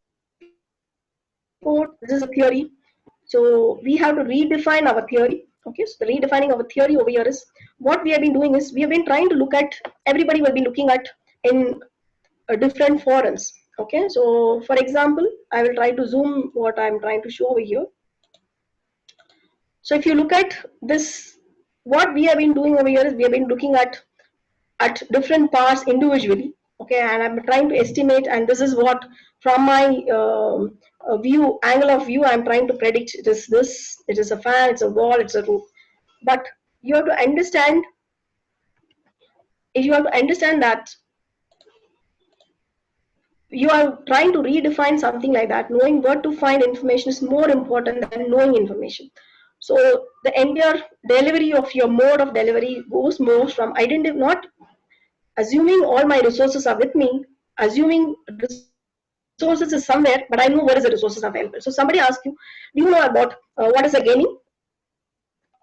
4, this is a theory. So we have to redefine our theory. Okay, so the redefining our theory over here is, what we have been doing is, we have been trying to look at, everybody will be looking at in different forums. Okay, so for example, I will try to zoom what I'm trying to show over here. So if you look at this, what we have been doing over here is we have been looking at different parts individually. Okay, and I'm trying to estimate, and this is what from my angle of view, I'm trying to predict. It is a fan, it's a wall, it's a roof. But you have to understand, that you are trying to redefine something like that. Knowing where to find information is more important than knowing information. So the entire delivery of your mode of delivery goes more from not assuming all my resources are with me, assuming resources is somewhere, but I know where is the resources available. So somebody asks you, do you know about what is a gaming?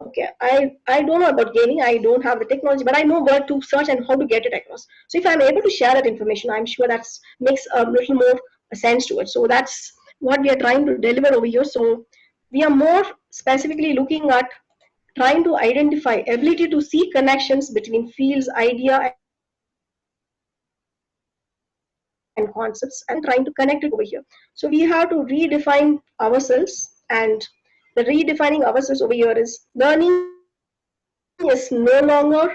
Okay, I don't know about gaming, I don't have the technology, but I know where to search and how to get it across. So if I'm able to share that information, I'm sure that makes a little more sense to it. So that's what we are trying to deliver over here. So we are more specifically looking at trying to identify ability to see connections between fields, idea, and concepts, and trying to connect it over here. So we have to redefine ourselves, and the redefining ourselves over here is learning is no longer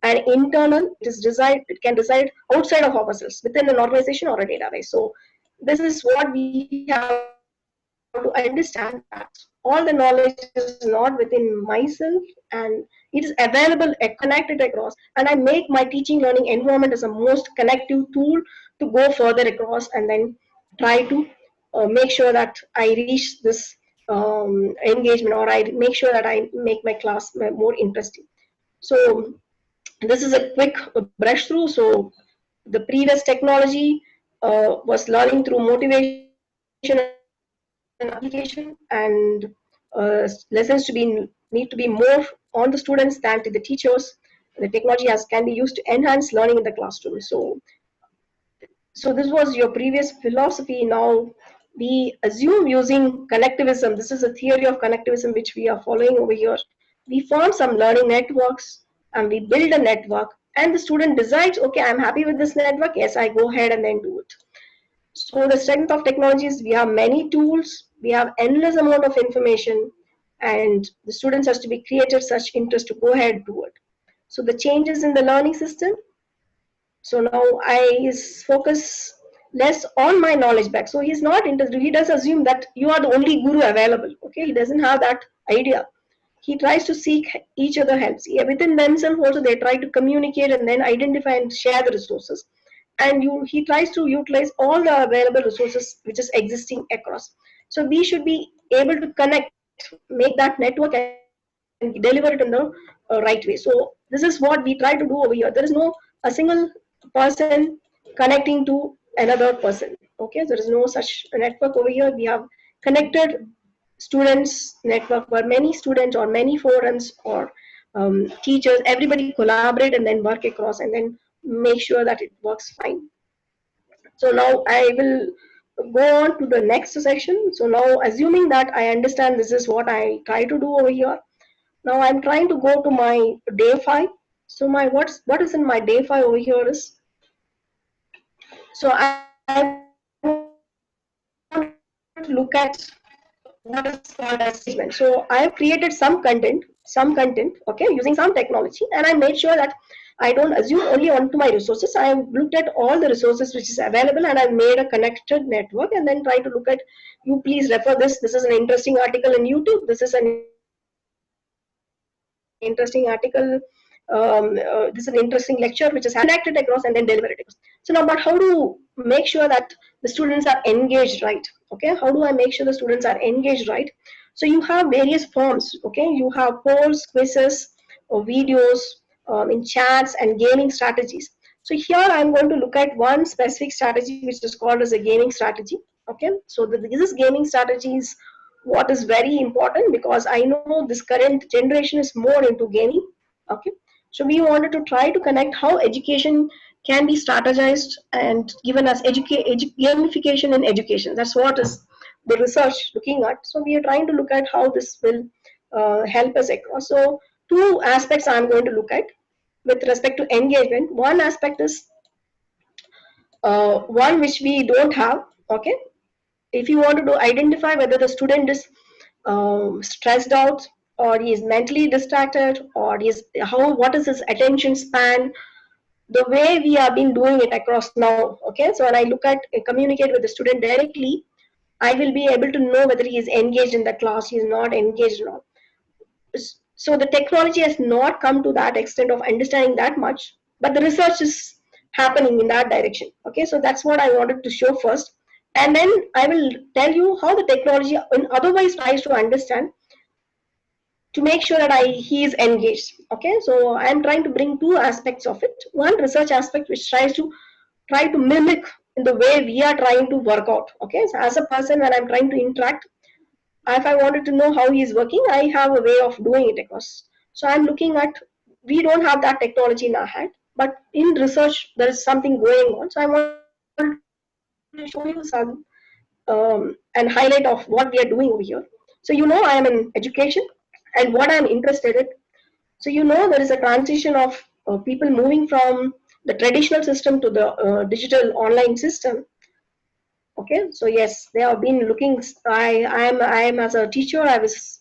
an internal, it can reside outside of ourselves, within an organization or a database. So this is what we have to understand, that all the knowledge is not within myself, and it is available, connected across, and I make my teaching learning environment as a most connective tool to go further across, and then try to make sure that I reach this engagement, or I make sure that I make my class more interesting. So this is a quick brush through. So the previous technology was learning through motivation and application, and lessons need to be more on the students than to the teachers. The technology can be used to enhance learning in the classroom. So this was your previous philosophy. Now we assume using connectivism. This is a theory of connectivism which we are following over here. We form some learning networks, and we build a network, and the student decides, okay, I'm happy with this network, yes, I go ahead and then do it. So the strength of technology is we have many tools, we have endless amount of information, and the students has to be created such interest to go ahead and do it. So the changes in the learning system. So now I focus less on my knowledge back. So he's not interested. He does assume that you are the only guru available. Okay, he doesn't have that idea. He tries to seek each other helps. Yeah, within themselves also they try to communicate and then identify and share the resources. And he tries to utilize all the available resources which is existing across. So we should be able to connect, make that network and deliver it in the right way. So this is what we try to do over here. There is no a single person connecting to another person. Okay, there is no such network over here. We have connected students network where many students or many forums or teachers, everybody collaborate and then work across and then make sure that it works fine. So now I will go on to the next section. So now assuming that I understand this is what I try to do over here. Now I'm trying to go to my day 5. So my what is in my day 5 over here is, so I look at what is called as engagement. So I have created some content, okay, using some technology, and I made sure that I don't assume only onto my resources. I have looked at all the resources which is available, and I've made a connected network, and then try to look at, you please refer this. This is an interesting article in YouTube. This is an interesting article. This is an interesting lecture which is connected across and then deliver it across. So now, but how to make sure that the students are engaged, right? Okay, how do I make sure the students are engaged, right? So you have various forms. Okay, you have polls, quizzes, or videos, in chats and gaming strategies. So here I'm going to look at one specific strategy which is called as a gaming strategy. Okay, so this gaming strategy is what is very important, because I know this current generation is more into gaming. Okay, so we wanted to try to connect how education can be strategized and given as gamification in education. That's what is the research looking at. So we are trying to look at how this will help us across. So two aspects I'm going to look at with respect to engagement. One aspect is one which we don't have. Okay, if you want to identify whether the student is stressed out, or he is mentally distracted, or what is his attention span, the way we have been doing it across now. Okay, so when I look at communicate with the student directly, I will be able to know whether he is engaged in the class, he is not engaged or not. So the technology has not come to that extent of understanding that much, but the research is happening in that direction. Okay, so that's what I wanted to show first, and then I will tell you how the technology otherwise tries to understand, to make sure that he is engaged. Okay, so I am trying to bring two aspects of it. One, research aspect, which try to mimic in the way we are trying to work out. Okay, so as a person, when I'm trying to interact, if I wanted to know how he is working, I have a way of doing it across. So I'm looking at, we don't have that technology in our hand, but in research there is something going on. So I want to show you some and highlight of what we are doing over here. So I am in education, and what I'm interested in. So there is a transition of people moving from the traditional system to the digital online system. Okay, so yes, they have been looking. I am as a teacher, I was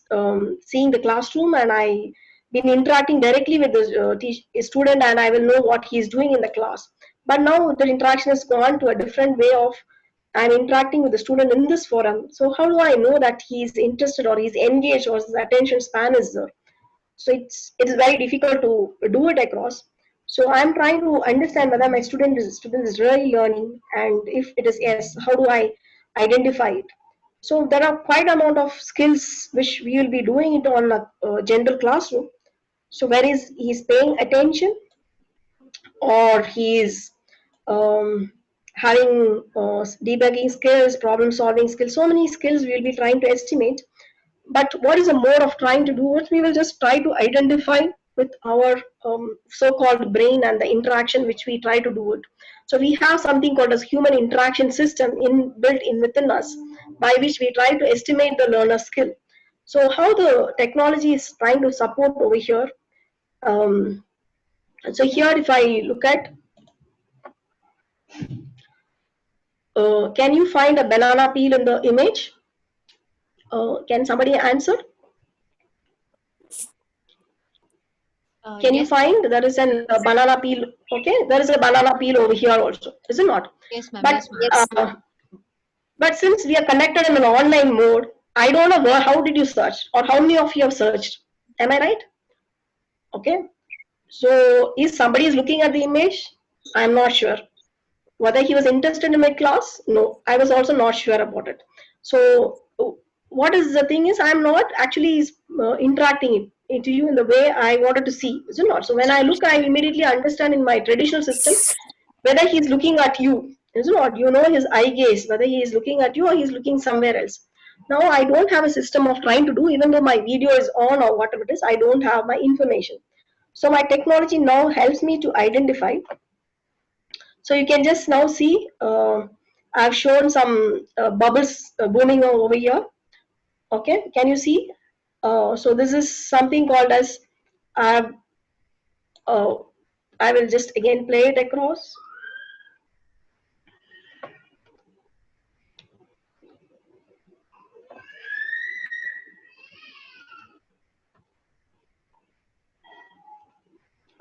seeing the classroom, and I been interacting directly with the student, and I will know what he is doing in the class. But now the interaction has gone to a different way of I'm interacting with the student in this forum. So how do I know that he is interested, or he's engaged, or his attention span is there? So it is very difficult to do it across. So I'm trying to understand whether my student is really learning, and if it is yes, how do I identify it? So there are quite amount of skills which we will be doing it on a general classroom. So where is he's paying attention, or he is having debugging skills, problem solving skills, so many skills we will be trying to estimate. But what is the mode of trying to do it? We will just try to identify with our so-called brain and the interaction which we try to do it. So we have something called as human interaction system built in within us, by which we try to estimate the learner skill. So how the technology is trying to support over here. So here, if I look at, can you find a banana peel in the image? Can somebody answer? Can you Yes, find there is a banana peel? Okay, there is a banana peel over here also, is it not? yes, ma'am. But Yes, ma'am. but since we are connected in an online mode, I don't know how did you search, or how many of you have searched? Am I right? Okay. So is somebody is looking at the image? I'm not sure. Whether he was interested in my class? No, I was also not sure about it. So what is the thing is, I'm not actually interacting into you in the way I wanted to see, is it not? So when I look, I immediately understand in my traditional system whether he's looking at you, is it not? His eye gaze, whether he is looking at you or he's looking somewhere else. Now I don't have a system of trying to do, even though my video is on or whatever it is, I don't have my information. So my technology now helps me to identify. So you can just now see, I've shown some bubbles booming over here. Okay, can you see? So this is something called as, I will just again play it across.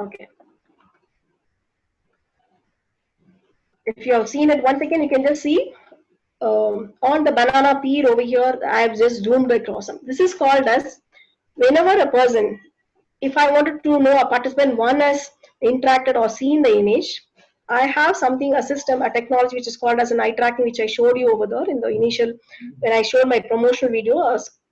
Okay. If you have seen it once again, you can just see on the banana peel over here, I have just zoomed across them. This is called as, whenever a person, if I wanted to know a participant one has interacted or seen the image, I have something, a system, a technology which is called as an eye tracking, which I showed you over there in the initial, when I showed my promotional video,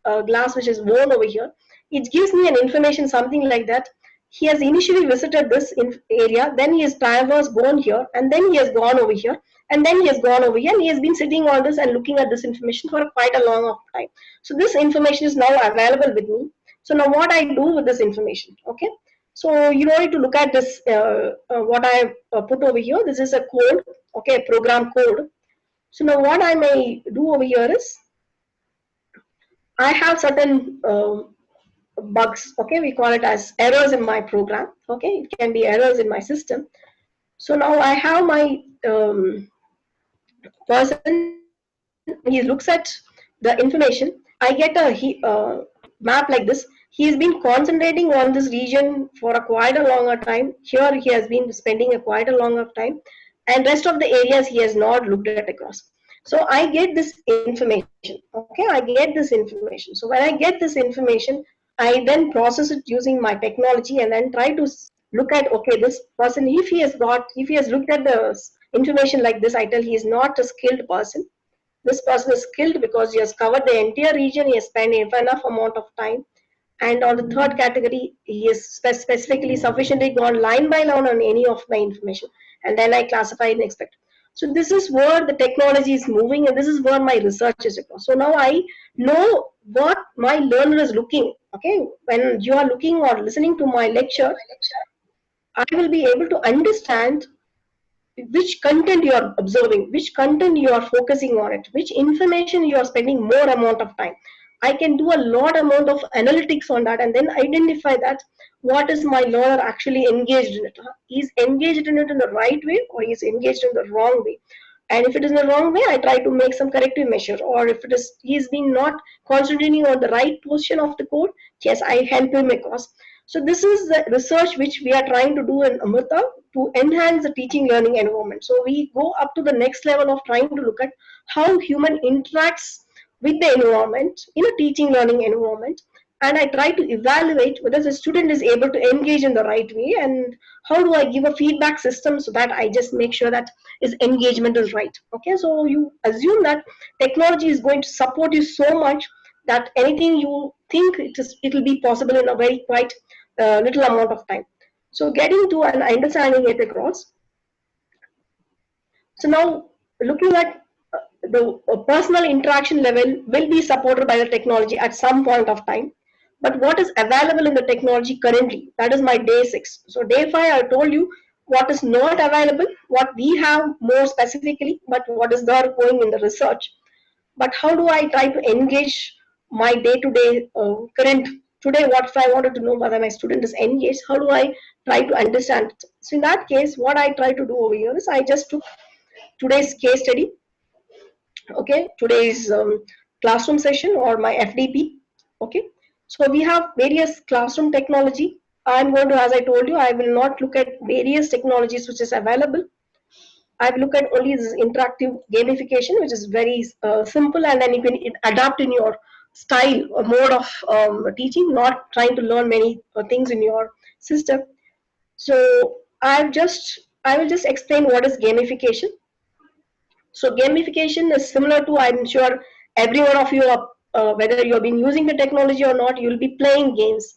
a glass which is worn over here. It gives me an information, something like that. He has initially visited this area, then he has traversed, gone here, and then he has gone over here, and then he has gone over here, and he has been sitting on this and looking at this information for quite a long time. So this information is now available with me. So now what I do with this information, okay? So you don't need to look at this, what I put over here. This is a code, okay, program code. So now what I may do over here is, I have certain bugs, okay, we call it as errors in my program, okay, it can be errors in my system. So now I have my person, he looks at the information, I get a map like this. He's been concentrating on this region for quite a longer time. Here he has been spending quite a longer time, and rest of the areas he has not looked at across. So I get this information. Okay, I get this information. So when I get this information, I then process it using my technology and then try to look at, okay, this person, if he has looked at the information like this, I tell he is not a skilled person. This person is skilled because he has covered the entire region, he has spent enough amount of time. And on the third category, he is specifically sufficiently gone line by line on any of my information. And then I classify and expect. So this is where the technology is moving, and this is where my research is across. So now I know what my learner is looking. Okay, when you are looking or listening to my lecture, I will be able to understand which content you are observing, which content you are focusing on it, which information you are spending more amount of time. I can do a lot amount of analytics on that and then identify that what is my learner actually engaged in it. He's engaged in it in the right way or he's engaged in the wrong way. And if it is in the wrong way, I try to make some corrective measure. Or if it is he's been not concentrating on the right portion of the code, yes, I help him across. So this is the research which we are trying to do in Amutha to enhance the teaching learning environment. So we go up to the next level of trying to look at how human interacts with the environment in a teaching learning environment. And I try to evaluate whether the student is able to engage in the right way and how do I give a feedback system so that I just make sure that his engagement is right. Okay, so you assume that technology is going to support you so much that anything you think it will be possible in a very quite little amount of time. So getting to and understanding it across. So now looking at the personal interaction level will be supported by the technology at some point of time. But what is available in the technology currently? That is my day 6. So day 5, I told you what is not available, what we have more specifically, but what is there going in the research. But how do I try to engage my day-to-day current? Today, what if I wanted to know whether my student is engaged? How do I try to understand it? So in that case, what I try to do over here is I just took today's case study. Okay, today's classroom session or my FDP. Okay, so we have various classroom technology. I'm going to, as I told you, I will not look at various technologies which is available. I've looked at only this interactive gamification, which is very simple, and then you can adapt in your style or mode of teaching, not trying to learn many things in your system. So I will just explain what is gamification. So gamification is similar to, I'm sure every one of you, whether you have been using the technology or not, you will be playing games.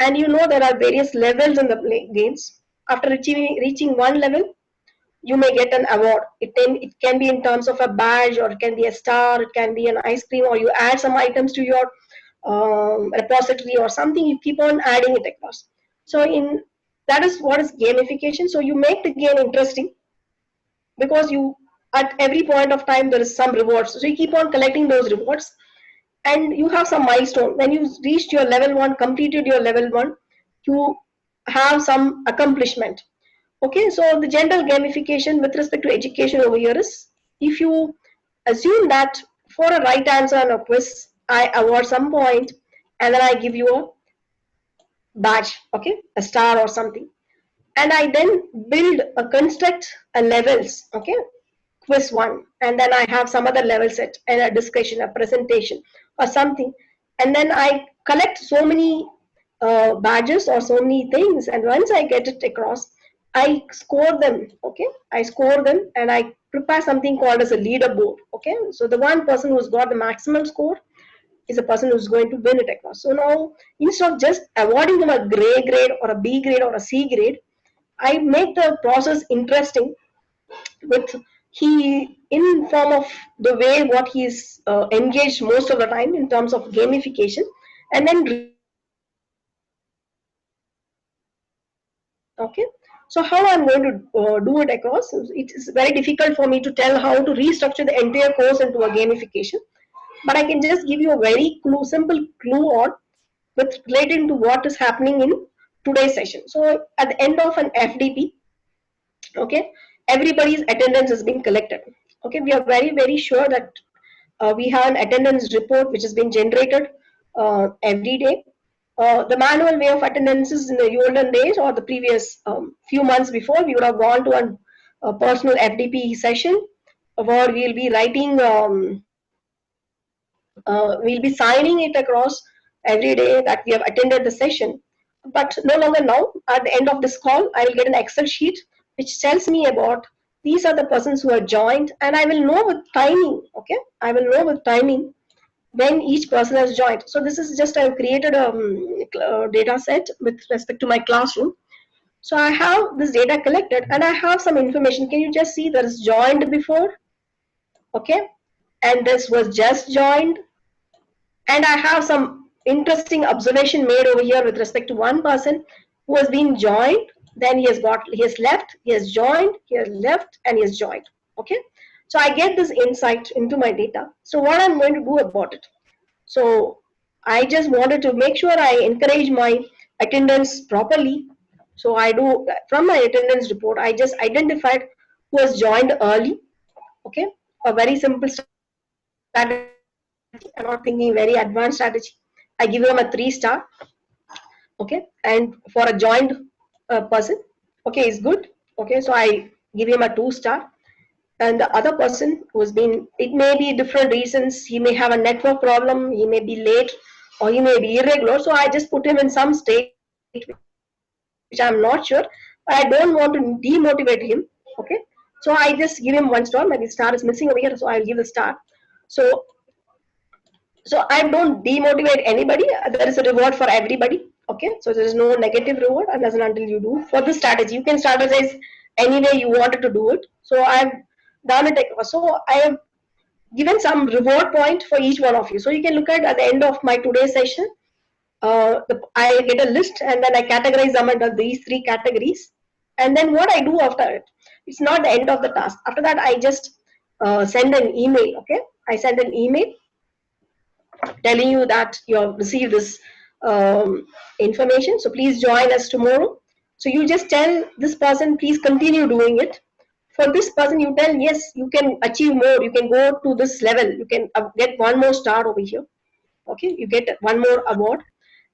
And you know there are various levels in the games. After reaching one level, you may get an award. It can be in terms of a badge, or it can be a star, it can be an ice cream, or you add some items to your repository or something, you keep on adding it across. So that is what is gamification. So you make the game interesting because you at every point of time there is some rewards. So you keep on collecting those rewards and you have some milestone. When you reached your level 1, completed your level 1, you have some accomplishment. Okay, so the general gamification with respect to education over here is, if you assume that for a right answer on a quiz, I award some point and then I give you a badge, okay, a star or something. And I then build a construct a levels, okay, quiz 1, and then I have some other level set and a discussion, a presentation or something. And then I collect so many badges or so many things, and once I get it across, I score them, okay? I score them and I prepare something called as a leaderboard, okay? So the one person who's got the maximum score is a person who's going to win it across. So now, instead of just awarding them a gray grade or a B grade or a C grade, I make the process interesting with he in form of the way what he's engaged most of the time in terms of gamification, and then okay. So how I'm going to do it across, it is very difficult for me to tell how to restructure the entire course into a gamification, but I can just give you a very simple clue on with relating to what is happening in today's session. So at the end of an FDP, okay, everybody's attendance is being collected. Okay, we are very, very sure that we have an attendance report which has been generated every day. The manual way of attendances in the olden days or the previous few months before, we would have gone to a personal FDP session where we'll be writing, we'll be signing it across every day that we have attended the session. But no longer now. At the end of this call, I will get an Excel sheet which tells me about these are the persons who are joined, and I will know with timing. Okay, I will know with timing when each person has joined. So this is just, I've created a data set with respect to my classroom. So I have this data collected and I have some information. Can you just see there is joined before? Okay, and this was just joined. And I have some interesting observation made over here with respect to one person who has been joined, then he has left, he has joined, he has left, and he has joined. Okay, so I get this insight into my data. So what I'm going to do about it? So I just wanted to make sure I encourage my attendance properly. So I do, from my attendance report, I just identified who has joined early. Okay, a very simple strategy. I'm not thinking very advanced strategy. I give them a 3-star. Okay, and for a joined person, okay, is good. Okay, so I give him a 2-star. And the other person who's been, it may be different reasons. He may have a network problem, he may be late, or he may be irregular. So I just put him in some state which I'm not sure, but I don't want to demotivate him. Okay, so I just give him 1 star. Maybe star is missing over here, so I'll give the star. So I don't demotivate anybody. There is a reward for everybody. Okay, so there is no negative reward unless and until you do. For this strategy, you can strategize any way you wanted to do it. So I've done it. So I have given some reward point for each one of you. So you can look at the end of my today's session. I get a list and then I categorize them under these 3 categories. And then what I do after it, it's not the end of the task. After that, I just send an email. Okay, I send an email telling you that you have received this information. So please join us tomorrow. So you just tell this person, please continue doing it. For this person, you tell, yes, you can achieve more. You can go to this level. You can get 1 more star over here. Okay, you get 1 more award.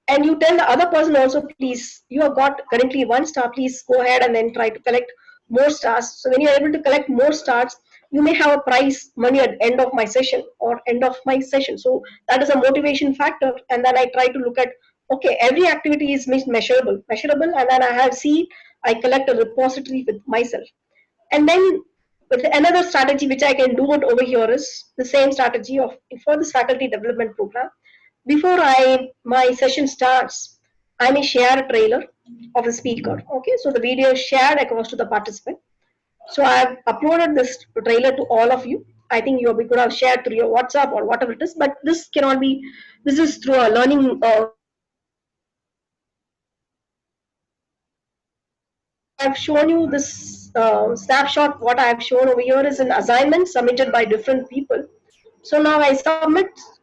And you tell the other person also, please, you have got currently 1 star, please go ahead and then try to collect more stars. So when you are able to collect more stars, you may have a prize money at the end of my session or end of my session. So that is a motivation factor. And then I try to look at, okay, every activity is measurable, and then I collect a repository with myself. And then with another strategy which I can do it over here is the same strategy of for this faculty development program. Before my session starts, I may share a trailer of the speaker. Okay, so the video is shared across to the participant. So I have uploaded this trailer to all of you. I think you could have shared through your WhatsApp or whatever it is, but this cannot be. This is through a learning. I've shown you this snapshot. What I have shown over here is an assignment submitted by different people. So now I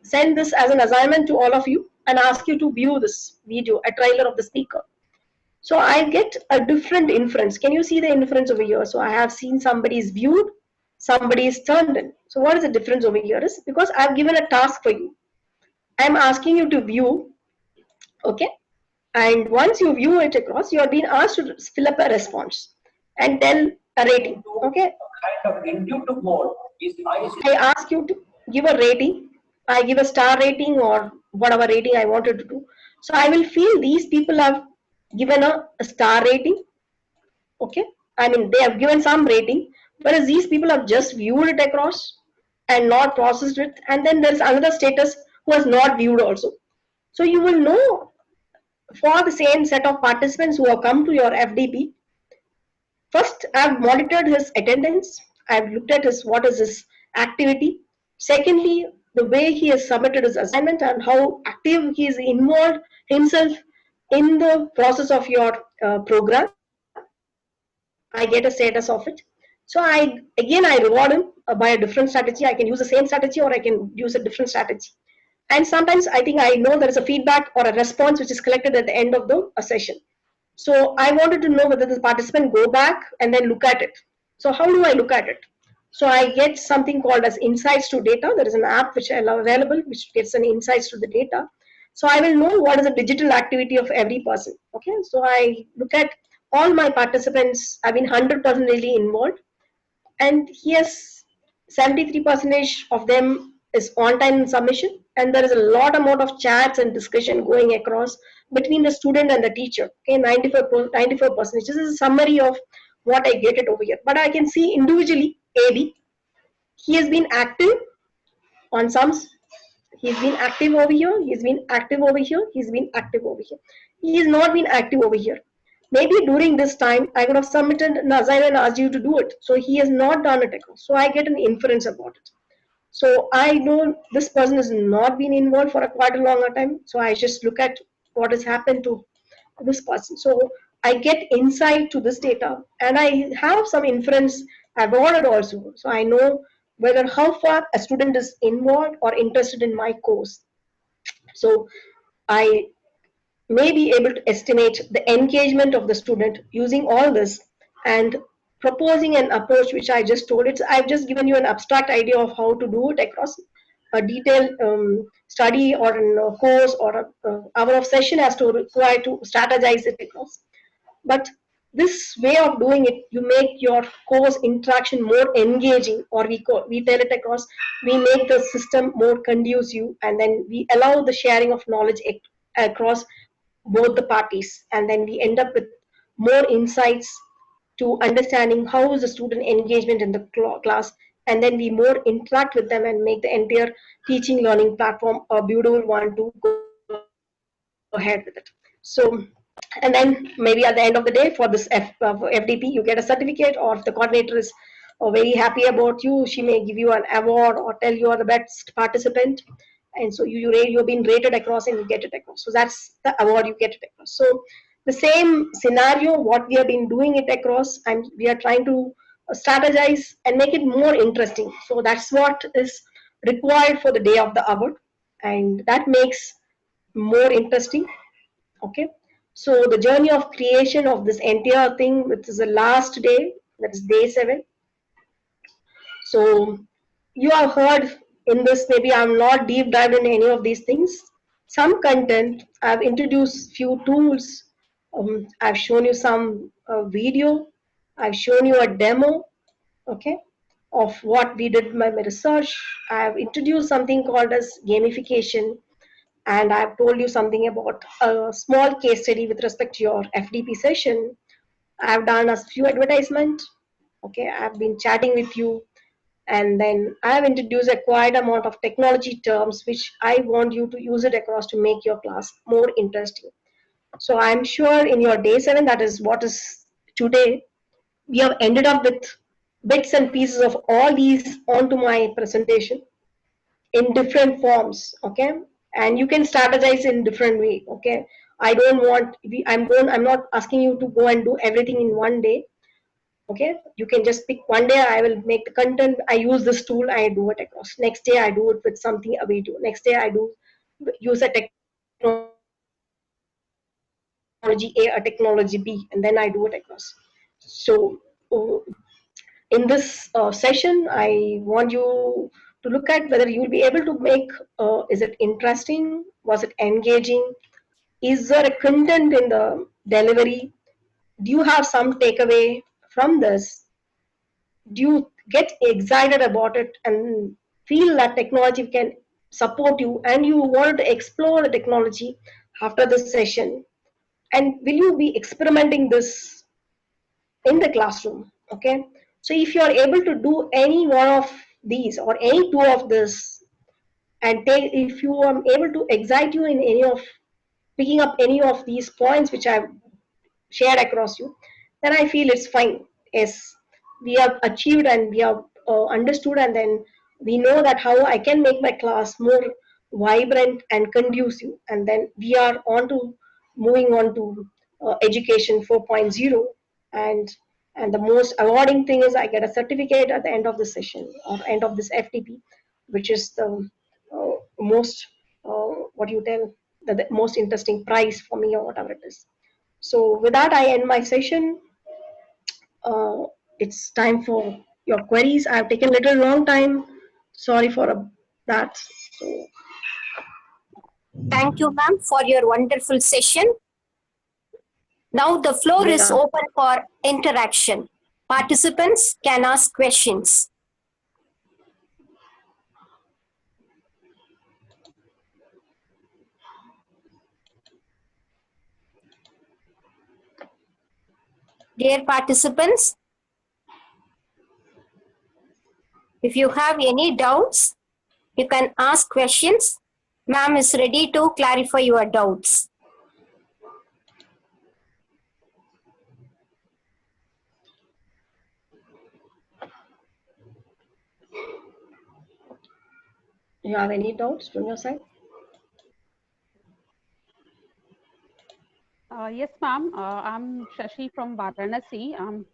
send this as an assignment to all of you and ask you to view this video, a trailer of the speaker. So I get a different inference. Can you see the inference over here? So I have seen somebody is viewed, somebody is turned in. So what is the difference over here is because I've given a task for you. I'm asking you to view, okay? And once you view it across, you are being asked to fill up a response and tell a rating, okay? I ask you to give a rating. I give a star rating or whatever rating I wanted to do. So I will feel these people have given a star rating. Okay, I mean they have given some rating, whereas these people have just viewed it across and not processed it. And then there's another status who has not viewed also. So you will know for the same set of participants who have come to your FDP. First, I've monitored his attendance. I've looked at what is his activity. Secondly, the way he has submitted his assignment and how active he is involved himself in the process of your program. I get a status of it. So I reward him by a different strategy. I can use the same strategy or I can use a different strategy. And sometimes I think I know there is a feedback or a response which is collected at the end of the session. So I wanted to know whether the participant go back and then look at it. So how do I look at it? So I get something called as insights to data. There is an app which I allow available, which gets an insights to the data. So I will know what is the digital activity of every person. Okay, so I look at all my participants have been 100% really involved, and yes, 73% of them is on time submission, and there is a lot amount of chats and discussion going across between the student and the teacher. Okay, 94%. This is a summary of what I get it over here. But I can see individually AB. He has been active on some. He's been active over here. He's been active over here. He's been active over here. He has not been active over here. Maybe during this time, I could have submitted an assignment and asked you to do it. So he has not done it. So I get an inference about it. So I know this person has not been involved for a quite a longer time. So I just look at what has happened to this person. So I get insight to this data, and I have some inference about it also. So I know whether how far a student is involved or interested in my course. So I may be able to estimate the engagement of the student using all this and proposing an approach which I just told. I've just given you an abstract idea of how to do it across a detailed study or a course or an hour of session as to require to strategize it across. But this way of doing it, you make your course interaction more engaging, or we tell it across, we make the system more conducive, and then we allow the sharing of knowledge across both the parties, and then we end up with more insights to understanding how is the student engagement in the class, and then we more interact with them and make the entire teaching learning platform a beautiful one to go ahead with it. So, and then maybe at the end of the day for this FDP, you get a certificate, or if the coordinator is very happy about you, she may give you an award or tell you are the best participant. And so you've been rated across and you get it across. So that's the award you get it across. So the same scenario, what we have been doing it across, and we are trying to strategize and make it more interesting. So that's what is required for the day of the award, and that makes more interesting. Okay, so the journey of creation of this entire thing, which is the last day, that is day 7. So you have heard in this, maybe I'm not deep dived in any of these things. Some content, I've introduced few tools. I've shown you some video. I've shown you a demo, okay, of what we did by my research. I've introduced something called as gamification, and I've told you something about a small case study with respect to your FDP session. I've done a few advertisement. Okay, I've been chatting with you, and then I've introduced a quite amount of technology terms which I want you to use it across to make your class more interesting. So I'm sure in your day 7, that is what is today, we have ended up with bits and pieces of all these onto my presentation in different forms. Okay, and you can strategize in different way. Okay, I don't want, I'm not asking you to go and do everything in one day. Okay, you can just pick one day, I will make the content, I use this tool, I do it across. Next day I do it with something we do. Next day I do use a technology A, a technology B, and then I do it across. So in this session, I want you to look at whether you will be able to make, is it interesting? Was it engaging? Is there a content in the delivery? Do you have some takeaway from this? Do you get excited about it and feel that technology can support you, and you want to explore the technology after this session? And will you be experimenting this in the classroom? Okay, so if you are able to do any one of these or any two of this, and if you are able to excite you in any of picking up any of these points which I've shared across you, then I feel it's fine. Yes, we have achieved and we have understood, and then we know that how I can make my class more vibrant and conducive, and then we are on to moving on to education 4.0, and the most awarding thing is I get a certificate at the end of the session or end of this FTP, which is the most what you tell, the most interesting prize for me or whatever it is. So with that, I end my session. It's time for your queries. I have taken a little long time. Sorry for that. So, Thank you, ma'am, for your wonderful session. Now the floor is yeah. open for interaction. Participants can ask questions. Dear participants, if you have any doubts, you can ask questions. Ma'am is ready to clarify your doubts. You have any doubts from your side? Yes, ma'am. I'm Shashi from Varanasi. I'm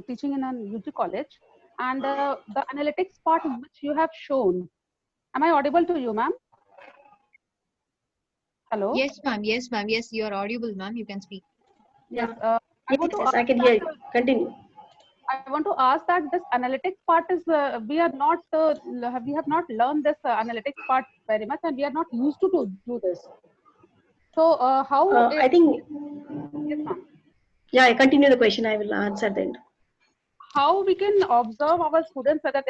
teaching in a UG college. And the analytics part which you have shown, am I audible to you, ma'am? Hello? Yes, ma'am. Yes, ma'am. Yes, you are audible, ma'am. You can speak. Yes. Yes, I can hear you. Continue. I want to ask that this analytics part is, we have not learned this analytics part very much, and we are not used to do this. So how? I think, Yes, ma'am. yeah, I continue the question. I will answer then. How we can observe our students whether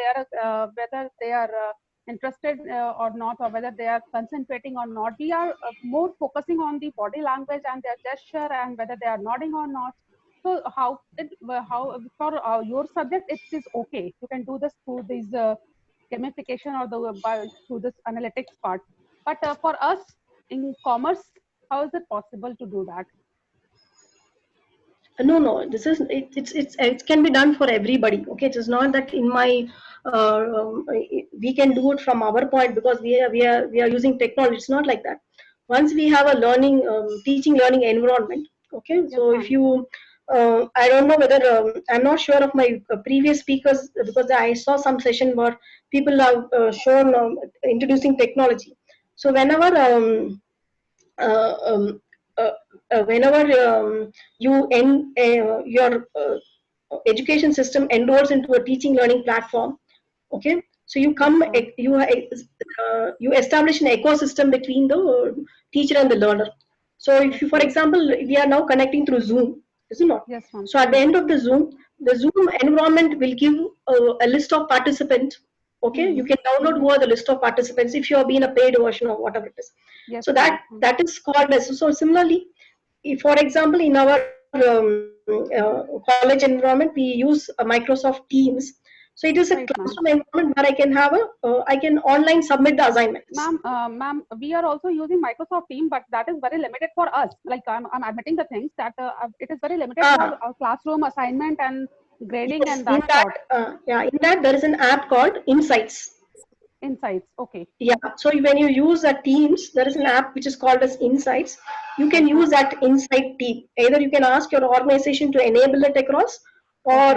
they are interested or not, or whether they are concentrating or not. We are more focusing on the body language and their gesture and whether they are nodding or not. So how for your subject it is okay, you can do this through this gamification or through this analytics part, but for us in commerce, how is it possible to do that? No. This is it can be done for everybody. Okay, it is not that in my we can do it from our point because we are using technology. It's not like that. Once we have a learning teaching learning environment. Okay, Yes, so if you I don't know whether I'm not sure of my previous speakers because I saw some session where people have shown introducing technology. So whenever uh, um, whenever you end your education system enrolls into a teaching learning platform, okay, so you come you establish an ecosystem between the teacher and the learner. So if you, for example, we are now connecting through Zoom, is it not? Yes, ma'am. So at the end of the Zoom environment will give a list of participants. Okay, you can download who are the list of participants if you have been a paid version or whatever it is. Yes, So that is called as. So similarly, if, for example, in our college environment, we use Microsoft Teams. So it is a classroom environment where I can have I can online submit the assignments. Ma'am, we are also using Microsoft Teams, but that is very limited for us. Like I'm admitting the things that it is very limited for our classroom assignment and grading, yes, and that sort. Yeah, in that there is an app called Insights. Insights, okay. Yeah, so when you use a Teams, there is an app which is called as Insights. You can use that Insight team. Either you can ask your organization to enable it across, or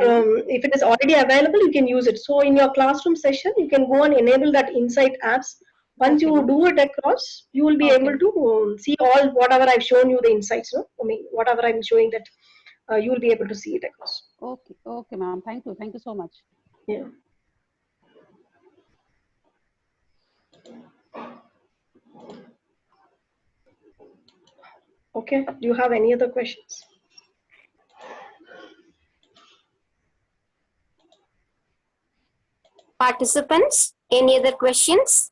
if it is already available, you can use it. So in your classroom session, you can go and enable that Insight apps. Once you do it across, you will be able to see all whatever I've shown you the insights. No, I mean whatever I'm showing that you will be able to see it across. Okay, ma'am. Thank you so much. Yeah. Okay, do you have any other questions? Participants, any other questions?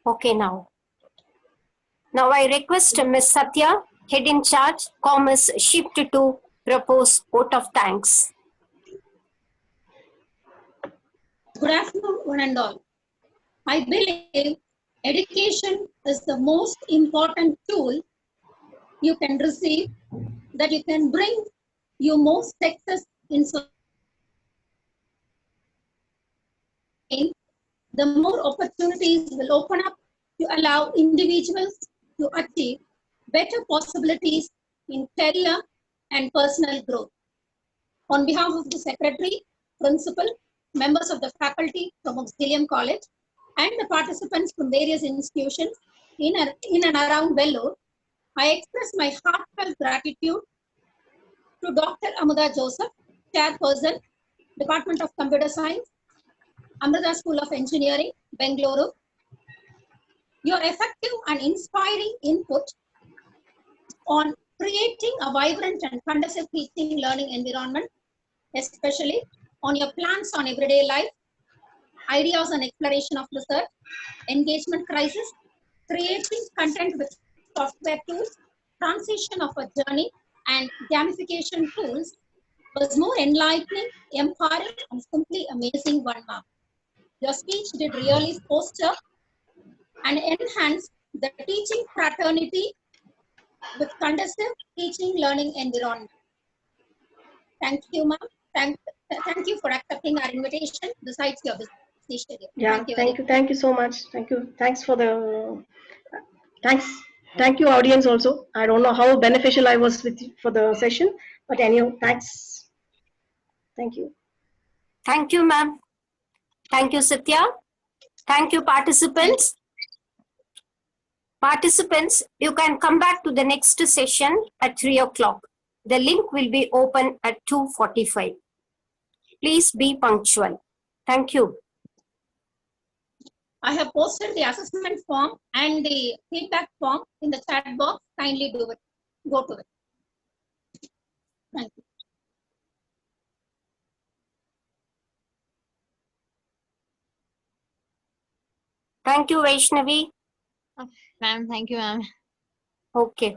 Okay, now I request Ms. Satya, Head in Charge, Commerce, Shift to propose vote of thanks. Good afternoon, one and all. I believe education is the most important tool you can receive that you can bring you more success in society. The more opportunities will open up to allow individuals to achieve better possibilities in career and personal growth. On behalf of the Secretary, Principal, members of the faculty from Auxilium College, and the participants from various institutions in and around Vellore, I express my heartfelt gratitude to Dr. Amutha Joseph, Chairperson, Department of Computer Science, Amrita School of Engineering, Bengaluru. Your effective and inspiring input on creating a vibrant and conducive teaching learning environment, especially on your plans on everyday life, ideas on exploration of research, engagement crisis, creating content with software tools, transition of a journey, and gamification tools was more enlightening, empowering, and simply amazing one, ma'am. Your speech did really foster and enhance the teaching fraternity with conducive teaching learning environment. Thank you, ma'am. Thank you for accepting our invitation besides your busy schedule. Yeah, Thank you. thank you so much. Thank you. Thanks for the thanks. Thank you, audience. Also, I don't know how beneficial I was with you for the session, but anyhow, thanks. Thank you. Thank you, ma'am. Thank you, Satya. Thank you, participants. Participants, you can come back to the next session at 3 o'clock. The link will be open at 2:45. Please be punctual. Thank you. I have posted the assessment form and the feedback form in the chat box. Kindly do it. Go to it. Thank you. Thank you, Vaishnavi. Ma'am, thank you, ma'am. Okay.